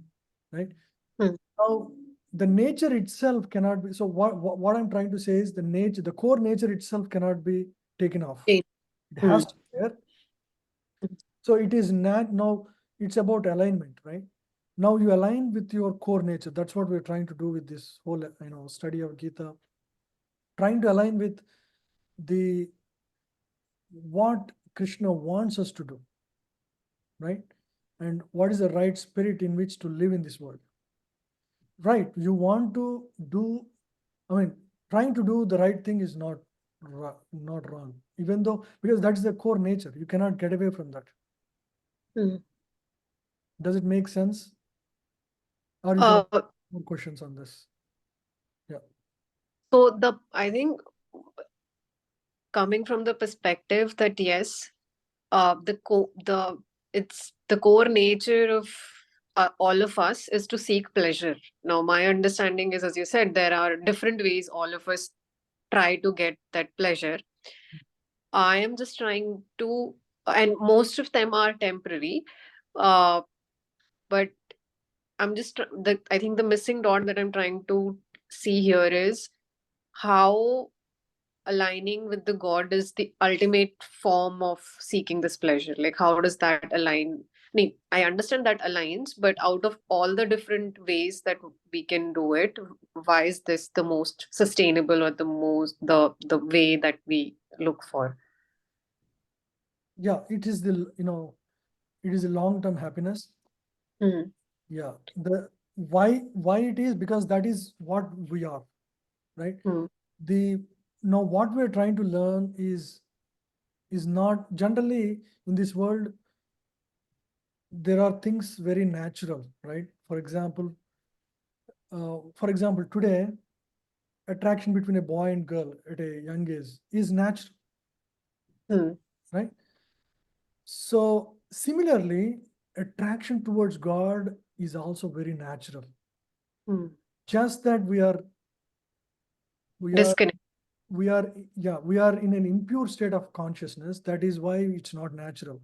right? Hmm. Now, the nature itself cannot be. So what I'm trying to say is the core nature itself cannot be taken off. Change. It Hmm. has to be there. So it is not now. It's about alignment, right? Now you align with your core nature. That's what we're trying to do with this whole, study of Gita. Trying to align with the what Krishna wants us to do, right? And what is the right spirit in which to live in this world. right, you want to do, I mean, trying to do the right thing is not wrong, even though, because that's the core nature. You cannot get away from that. Hmm. Does it make sense? Or you can ask Uh, more questions on this. Yeah. so I think coming from the perspective that yes, it's the core nature of all of us is to seek pleasure. Now, my understanding is, as you said, there are different ways all of us try to get that pleasure. I am just trying to, and most of them are temporary. Uh, but I'm just I think the missing dot that I'm trying to see here is how aligning with the god is the ultimate form of seeking this pleasure. Like, how does that align? I mean, I understand that aligns, but out of all the different ways that we can do it, why is this the most sustainable or the way that we look for? Yeah, it is the, it is a long-term happiness. Hmm. Yeah. The why it is, because that is what we are, right? Hmm. The Now what we're trying to learn is not generally in this world. There are things very natural, right? For example, today, attraction between a boy and girl at a young age is natural, Hmm. right? So similarly, attraction towards God is also very natural. Hmm. Just that we are Disconnect. we are in an impure state of consciousness. That is why it's not natural.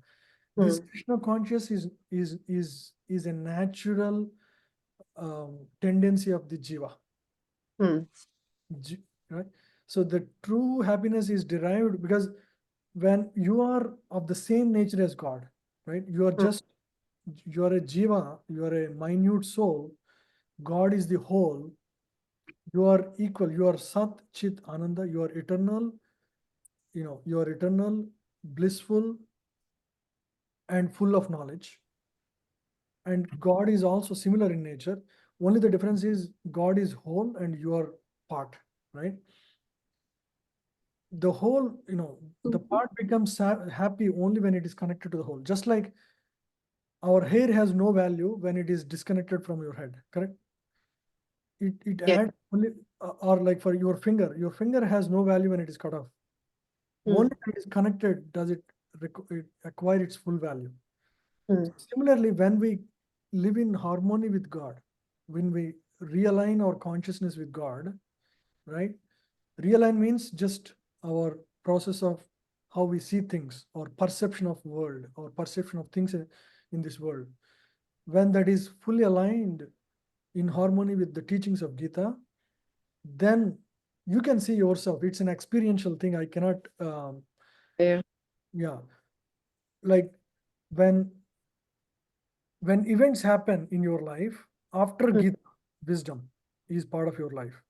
This Hmm. Krishna conscious is a natural tendency of the jiva. Hmm. Right? So the true happiness is derived because when you are of the same nature as God, right? You are Hmm. a jiva, you are a minute soul. God is the whole. You are equal. You are Sat, Chit, Ananda. You are eternal. You are eternal, blissful, and full of knowledge. And God is also similar in nature. Only the difference is God is whole and you are part, right? The whole, the part becomes happy only when it is connected to the whole. Just like our hair has no value when it is disconnected from your head, correct? It Yes. adds only, or like for your finger has no value when it is cut off. Hmm. Only when it is connected does it acquire its full value. Hmm. Similarly, when we live in harmony with God, when we realign our consciousness with God, right? Realign means just our process of how we see things, or perception of world, or perception of things in this world. When that is fully aligned in harmony with the teachings of Gita, then you can see yourself. It's an experiential thing. I cannot, Yeah. yeah, like when events happen in your life after Hmm. Gita, wisdom is part of your life.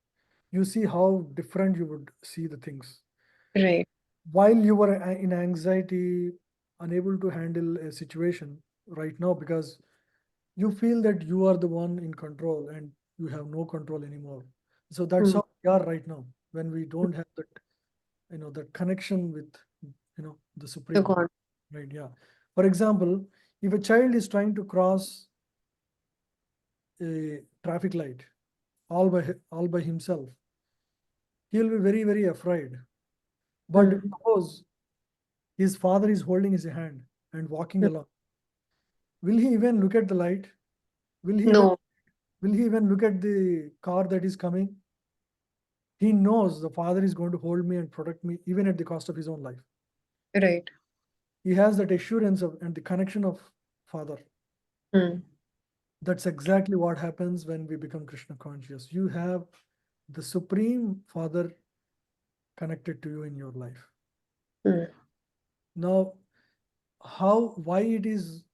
You see how different you would see the things. Right. While you were in anxiety, unable to handle a situation right now because you feel that you are the one in control and you have no control anymore. So that's Hmm. how we are right now when we don't have that, that connection with, the The Supreme, God. right? Yeah. For example, if a child is trying to cross a traffic light all by himself, he'll be very, very afraid. But Hmm. suppose his father is holding his hand and walking Hmm. along, will he even look at the light? Will he even No. will he even look at the car that is coming? He knows the father is going to hold me and protect me even at the cost of his own life. Right. He has that assurance of and the connection of father. Hmm. That's exactly what happens when we become Krishna conscious. You have the Supreme Father connected to you in your life. Hmm. Now, why it is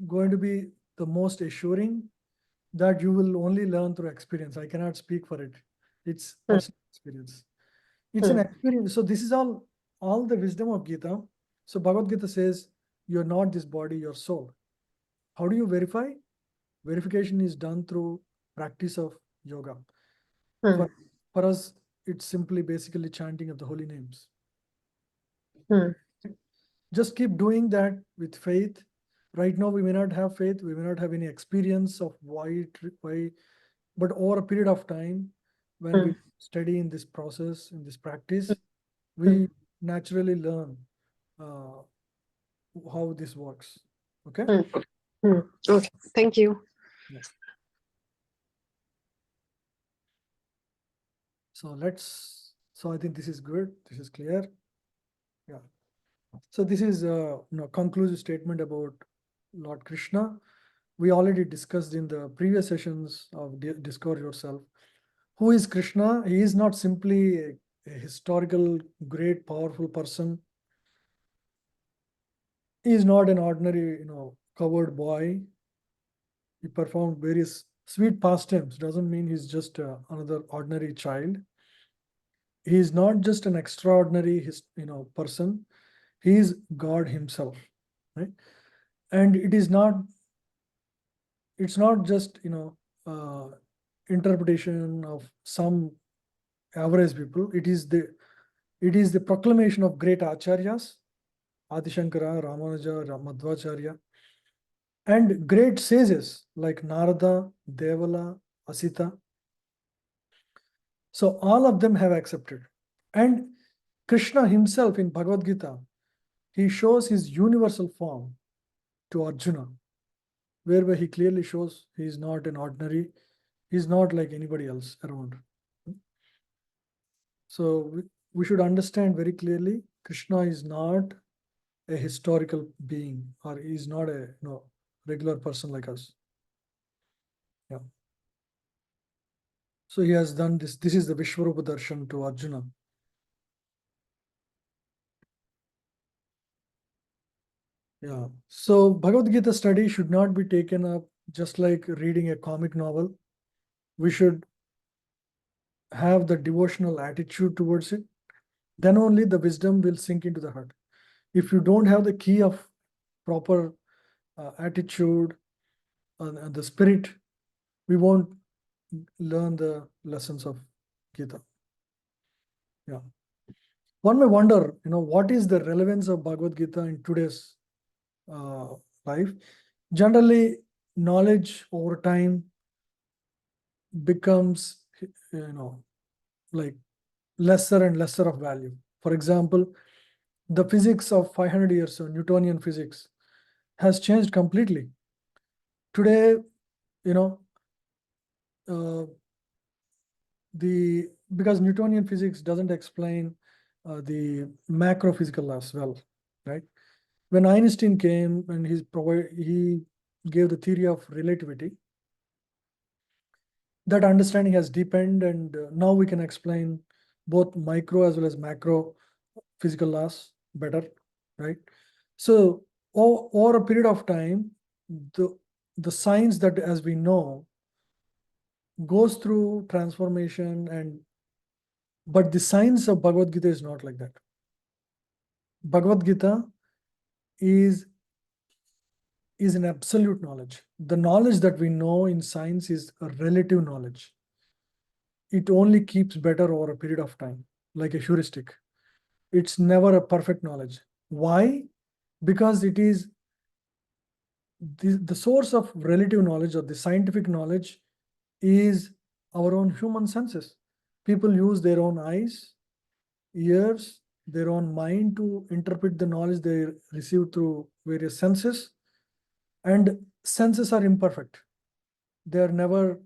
going to be the most assuring, that you will only learn through experience. I cannot speak for it. It's Hmm. personal experience. It's an Hmm. experience. So this is all the wisdom of Gita. So Bhagavad Gita says, you're not this body, your soul. How do you verify? Verification is done through practice of yoga. Hmm. For us, it's simply basically chanting of the holy names. Hmm. Just keep doing that with faith. Right now, we may not have faith, we may not have any experience of why, but over a period of time, when we study in this process, in this practice, we naturally learn how this works. Okay? Okay, thank you. Yes. So I think this is good. This is clear. Yeah. So this is a conclusive statement about Lord Krishna. We already discussed in the previous sessions of Discover Yourself. Who is Krishna? He is not simply a historical, great, powerful person. He is not an ordinary, coward boy. He performed various sweet pastimes. Doesn't mean he's just another ordinary child. He is not just an extraordinary, person. He is God himself, right? And it's not just, interpretation of some average people. It is the proclamation of great acharyas, Adi Shankara, Ramanuja, Madhvacharya, and great sages like Narada, Devala, Asita. So all of them have accepted. And Krishna himself in Bhagavad Gita, he shows his universal form to Arjuna, whereby he clearly shows he is not an ordinary, he's not like anybody else around. So we should understand very clearly, Krishna is not a historical being, or he is not a regular person like us. Yeah. So he has done this. This is the Vishwarupa Darshan to Arjuna. Yeah. So Bhagavad Gita study should not be taken up just like reading a comic novel. We should have the devotional attitude towards it. Then only the wisdom will sink into the heart. If you don't have the key of proper attitude and the spirit, we won't learn the lessons of Gita. Yeah. One may wonder, what is the relevance of Bhagavad Gita in today's life? Generally, knowledge over time becomes, like lesser and lesser of value. For example, the physics of 500 years, so Newtonian physics, has changed completely. Today, because Newtonian physics doesn't explain the macro physical laws well, right? When Einstein came and he gave the theory of relativity, that understanding has deepened, and now we can explain both micro as well as macro physical laws better, right? So over a period of time, the science that, as we know, goes through transformation, but the science of Bhagavad Gita is not like that. Bhagavad Gita is an absolute knowledge. The knowledge that we know in science is a relative knowledge. It only keeps better over a period of time, like a heuristic. It's never a perfect knowledge. Why? Because it is the source of relative knowledge, or the scientific knowledge, is our own human senses. People use their own eyes, ears, their own mind to interpret the knowledge they receive through various senses, and senses are imperfect. They're never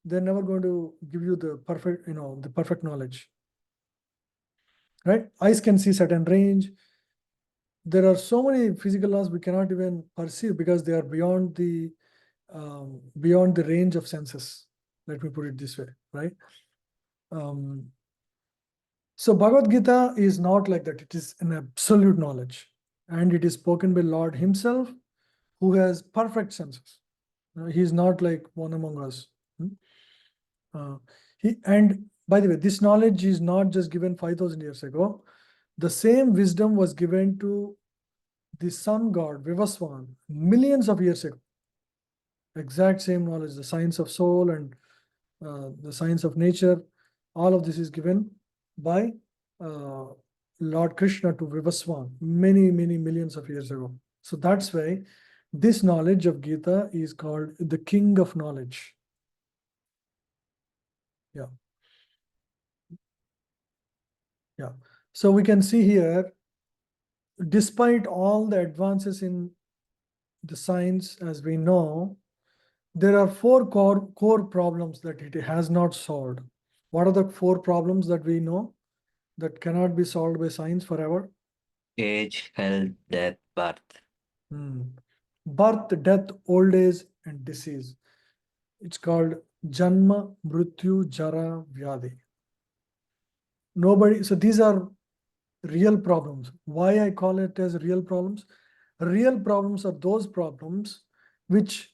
going to give you the perfect knowledge, right? Eyes can see certain range. There are so many physical laws we cannot even perceive because they are beyond the range of senses. Let me put it this way, right? So Bhagavad Gita is not like that. It is an absolute knowledge, and it is spoken by Lord himself, who has perfect senses. He is not like one among us. And by the way, this knowledge is not just given 5,000 years ago. The same wisdom was given to the sun god Vivaswan millions of years ago. Exact same knowledge, the science of soul and the science of nature. All of this is given by Lord Krishna to Vivaswan many, many millions of years ago. So that's why this knowledge of Gita is called the king of knowledge. Yeah. Yeah. So we can see here, despite all the advances in the science, as we know, there are four core problems that it has not solved. What are the four problems that we know that cannot be solved by science forever? Age, health, death, birth. Birth, death, old age, and disease. It's called Janma, Mrityu, Jara, Vyadhi. So these are real problems. Why I call it as real problems? Real problems are those problems which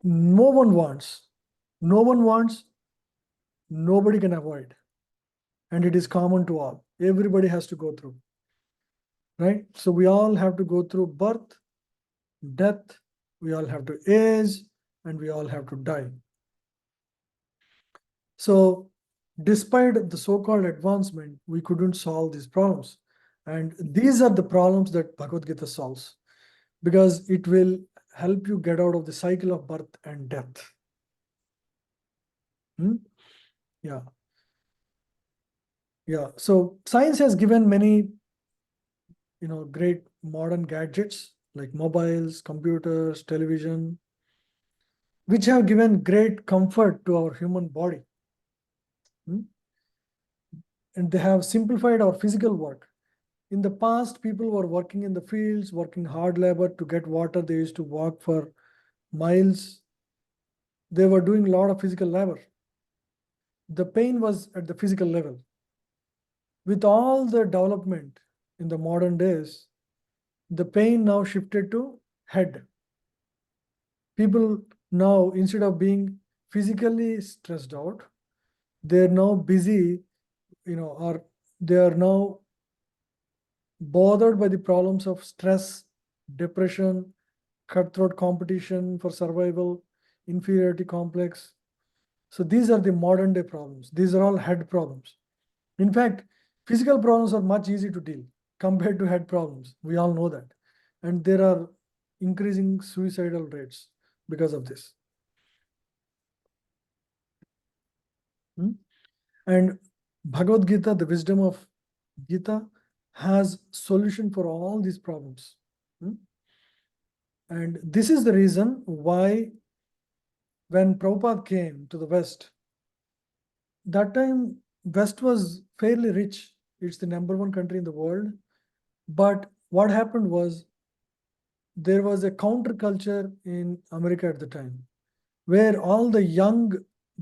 no one wants. No one wants, nobody can avoid. And it is common to all. Everybody has to go through. Right? So we all have to go through birth, death, we all have to age, and we all have to die. So despite the so-called advancement, we couldn't solve these problems. And these are the problems that Bhagavad Gita solves, because it will help you get out of the cycle of birth and death. Yeah. Yeah. So science has given many, great modern gadgets like mobiles, computers, television, which have given great comfort to our human body. And they have simplified our physical work. In the past, people were working in the fields, working hard labor to get water. They used to walk for miles. They were doing a lot of physical labor. The pain was at the physical level. With all the development in the modern days, the pain now shifted to head. People now, instead of being physically stressed out, they're now busy, or they are now bothered by the problems of stress, depression, cutthroat competition for survival, inferiority complex. So these are the modern day problems. These are all head problems. In fact, physical problems are much easier to deal compared to head problems. We all know that. And there are increasing suicidal rates because of this. And Bhagavad Gita, the wisdom of Gita, has solution for all these problems. And this is the reason why when Prabhupada came to the West, that time West was fairly rich. It's the #1 country in the world. But what happened was, there was a counterculture in America at the time, where all the young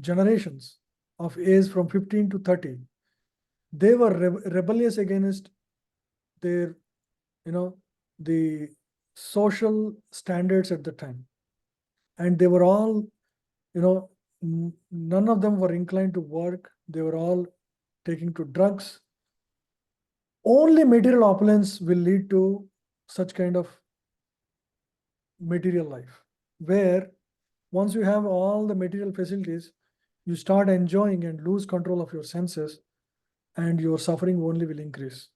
generations of age from 15 to 30, they were rebellious against their, the social standards at the time. And they were all, none of them were inclined to work. They were all taking to drugs. Only material opulence will lead to such kind of material life, where once you have all the material facilities, you start enjoying and lose control of your senses, and your suffering only will increase.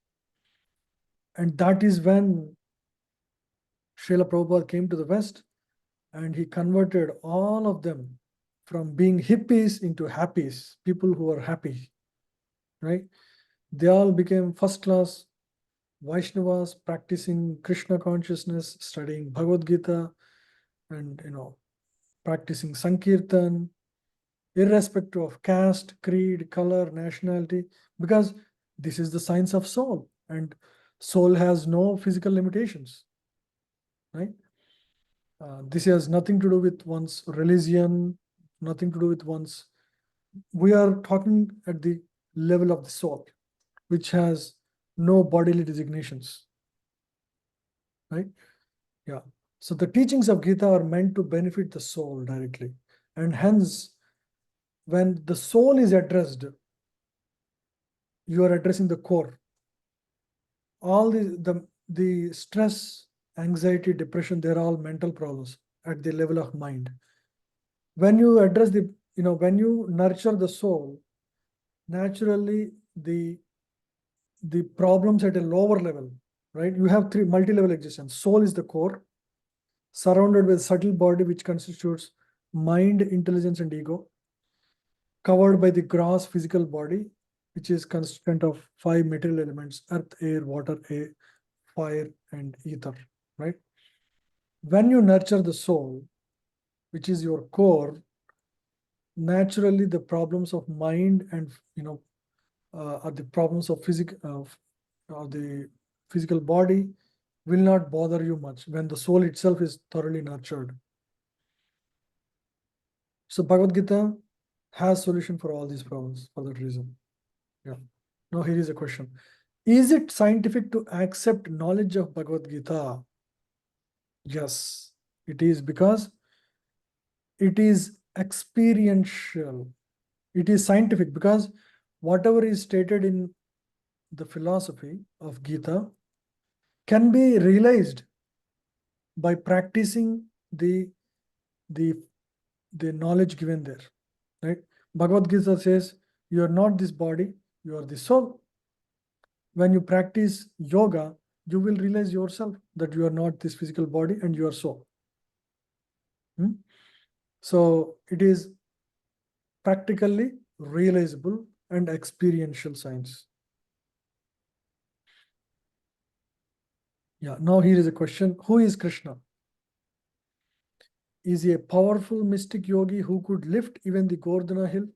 And that is when Srila Prabhupada came to the West, and he converted all of them from being hippies into happies, people who are happy, right? They all became first-class Vaishnavas, practicing Krishna consciousness, studying Bhagavad Gita, and practicing Sankirtan, irrespective of caste, creed, color, nationality, because this is the science of soul, and soul has no physical limitations, right? This has nothing to do with one's religion, nothing to do with one's. We are talking at the level of the soul, which has no bodily designations, right? Yeah. So the teachings of Gita are meant to benefit the soul directly. And hence, when the soul is addressed, you are addressing the core. All the stress, anxiety, depression, they're all mental problems at the level of mind. When you address the when you nurture the soul, naturally the problems at a lower level, right? You have three multi-level existence. Soul is the core, surrounded with subtle body, which constitutes mind, intelligence, and ego, covered by the gross physical body, which is consistent of 5 material elements: earth, air, water, fire, and ether, right? When you nurture the soul, which is your core, naturally the problems of mind and or the problems of the physical body will not bother you much when the soul itself is thoroughly nurtured. So Bhagavad Gita has solution for all these problems for that reason. Yeah. Now here is a question. Is it scientific to accept knowledge of Bhagavad Gita? Yes, it is, because it is experiential. It is scientific because whatever is stated in the philosophy of Gita can be realized by practicing the knowledge given there, right? Bhagavad Gita says, you are not this body, you are the soul. When you practice yoga, you will realize yourself that you are not this physical body and you are soul. So it is practically realizable and experiential science. Yeah, now here is a question. Who is Krishna? Is he a powerful mystic yogi who could lift even the Gordana hill?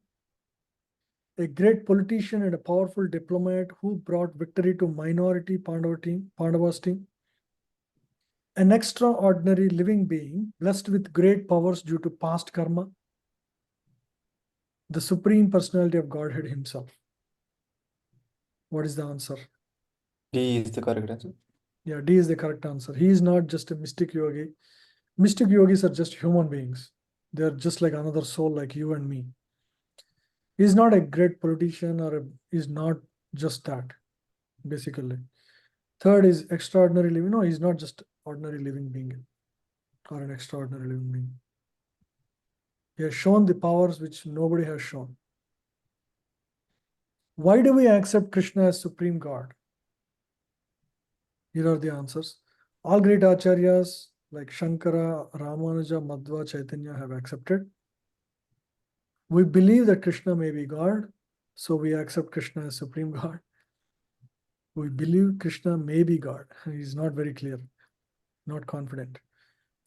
A great politician and a powerful diplomat who brought victory to minority Pandavas team? An extraordinary living being blessed with great powers due to past karma? The Supreme Personality of Godhead himself. What is the answer? D is the correct answer. Yeah, D is the correct answer. He is not just a mystic yogi. Mystic yogis are just human beings. They are just like another soul like you and me. He is not a great politician or is not just that, basically. Third is extraordinary living. No, he's not just ordinary living being or an extraordinary living being. He has shown the powers which nobody has shown. Why do we accept Krishna as Supreme God? Here are the answers. All great acharyas like Shankara, Ramanuja, Madhva, Chaitanya have accepted. We believe that Krishna may be God, so we accept Krishna as Supreme God. We believe Krishna may be God. He is not very clear, not confident.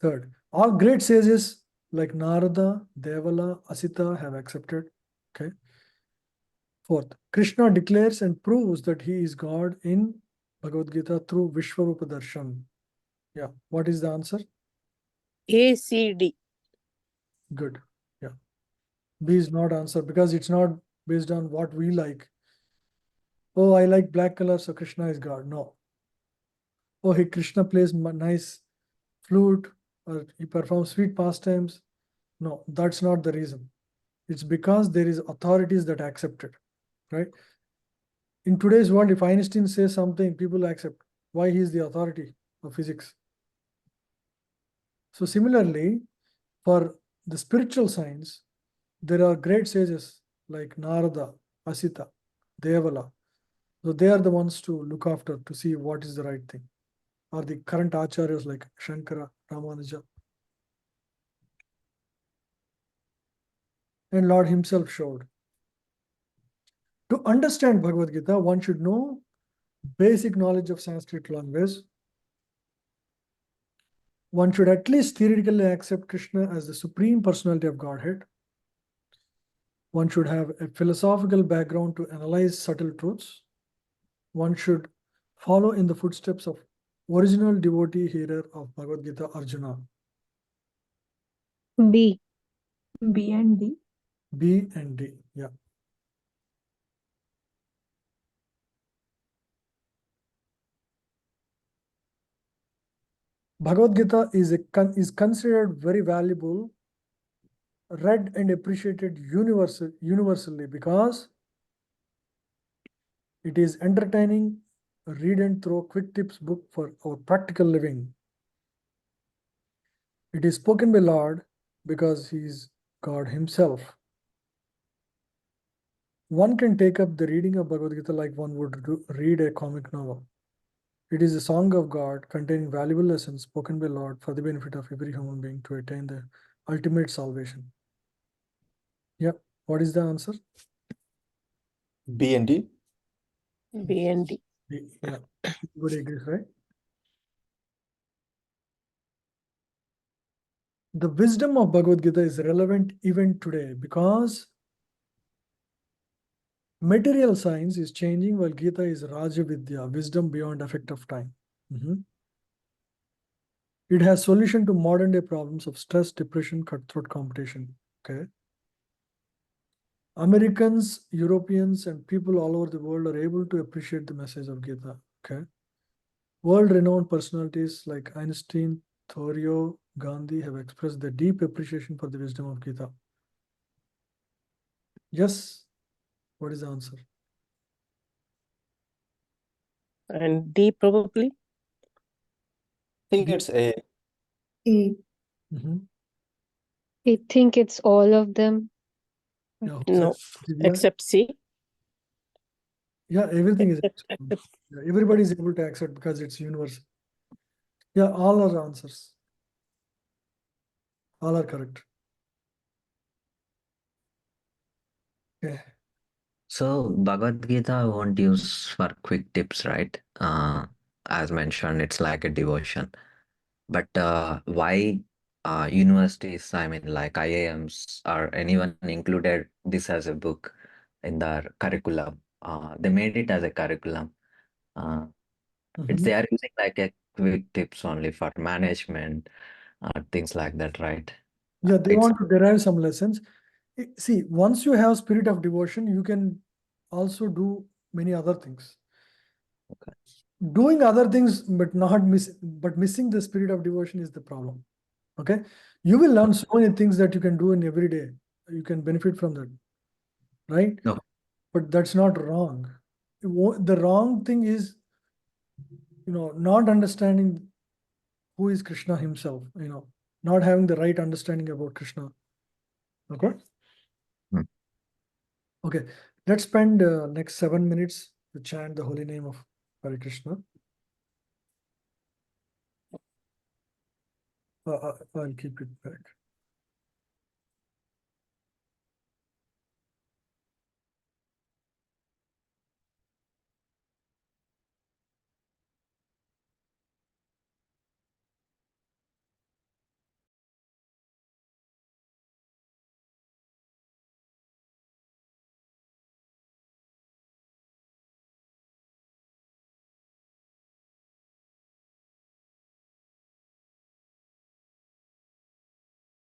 Third, all great sages like Narada, Devala, Asita have accepted. Okay. Fourth, Krishna declares and proves that he is God in Bhagavad Gita through Vishwarupa Darshan. Yeah. What is the answer? A, C, D. Good. Yeah. B is not answer because it's not based on what we like. Oh, I like black color, so Krishna is God. No. Oh, hey, Krishna plays nice flute or he performs sweet pastimes. No, that's not the reason. It's because there is authorities that accept it, right? In today's world, if Einstein says something, people accept. Why? He is the authority of physics. So similarly, for the spiritual science, there are great sages like Narada, Asita, Devala. So they are the ones to look after to see what is the right thing. Or the current acharyas like Shankara, Ramanuja. And Lord himself showed. To understand Bhagavad Gita, one should know basic knowledge of Sanskrit language. One should at least theoretically accept Krishna as the Supreme Personality of Godhead. One should have a philosophical background to analyze subtle truths. One should follow in the footsteps of original devotee hearer of Bhagavad Gita, Arjuna. B. B and D. B and D, yeah. Bhagavad Gita is considered very valuable, read and appreciated universally because it is entertaining, read and throw quick tips book for our practical living. It is spoken by Lord because he is God himself. one can take up the reading of Bhagavad Gita like one would read a comic novel. It is a song of God containing valuable lessons spoken by Lord for the benefit of every human being to attain the ultimate salvation. Yep. What is the answer? B and D. B and D. Yeah. Everybody agrees, right? The wisdom of Bhagavad Gita is relevant even today because material science is changing while Gita is Raja Vidya, wisdom beyond effect of time. It has solution to modern day problems of stress, depression, cutthroat competition. Okay. Americans, Europeans, and people all over the world are able to appreciate the message of Gita. Okay. World-renowned personalities like Einstein, Thoreau, Gandhi have expressed their deep appreciation for the wisdom of Gita. Yes. What is the answer? And D probably. I think it's A. A. I think it's all of them. Yeah, No, Divya? except C. Yeah, everything is yeah, everybody is able to accept because it's universal. Yeah, all are answers. All are correct. Okay. So Bhagavad Gita won't use for quick tips, right? As mentioned, it's like a devotion. But why universities, I mean, like IIMs or anyone included this as a book in their curriculum? They made it as a curriculum. They are using like a quick tips only for management, things like that, right? Yeah, they It's want to derive some lessons. See, once you have spirit of devotion, you can also do many other things. okay. Doing other things, but missing the spirit of devotion is the problem. Okay, you will learn so many things that you can do in every day. You can benefit from that, right? No. But that's not wrong. The wrong thing is, not understanding who is Krishna himself. Not having the right understanding about Krishna. Okay. Hmm. Okay. Let's spend next 7 minutes to chant the holy name of Hare Krishna. I'll keep it back.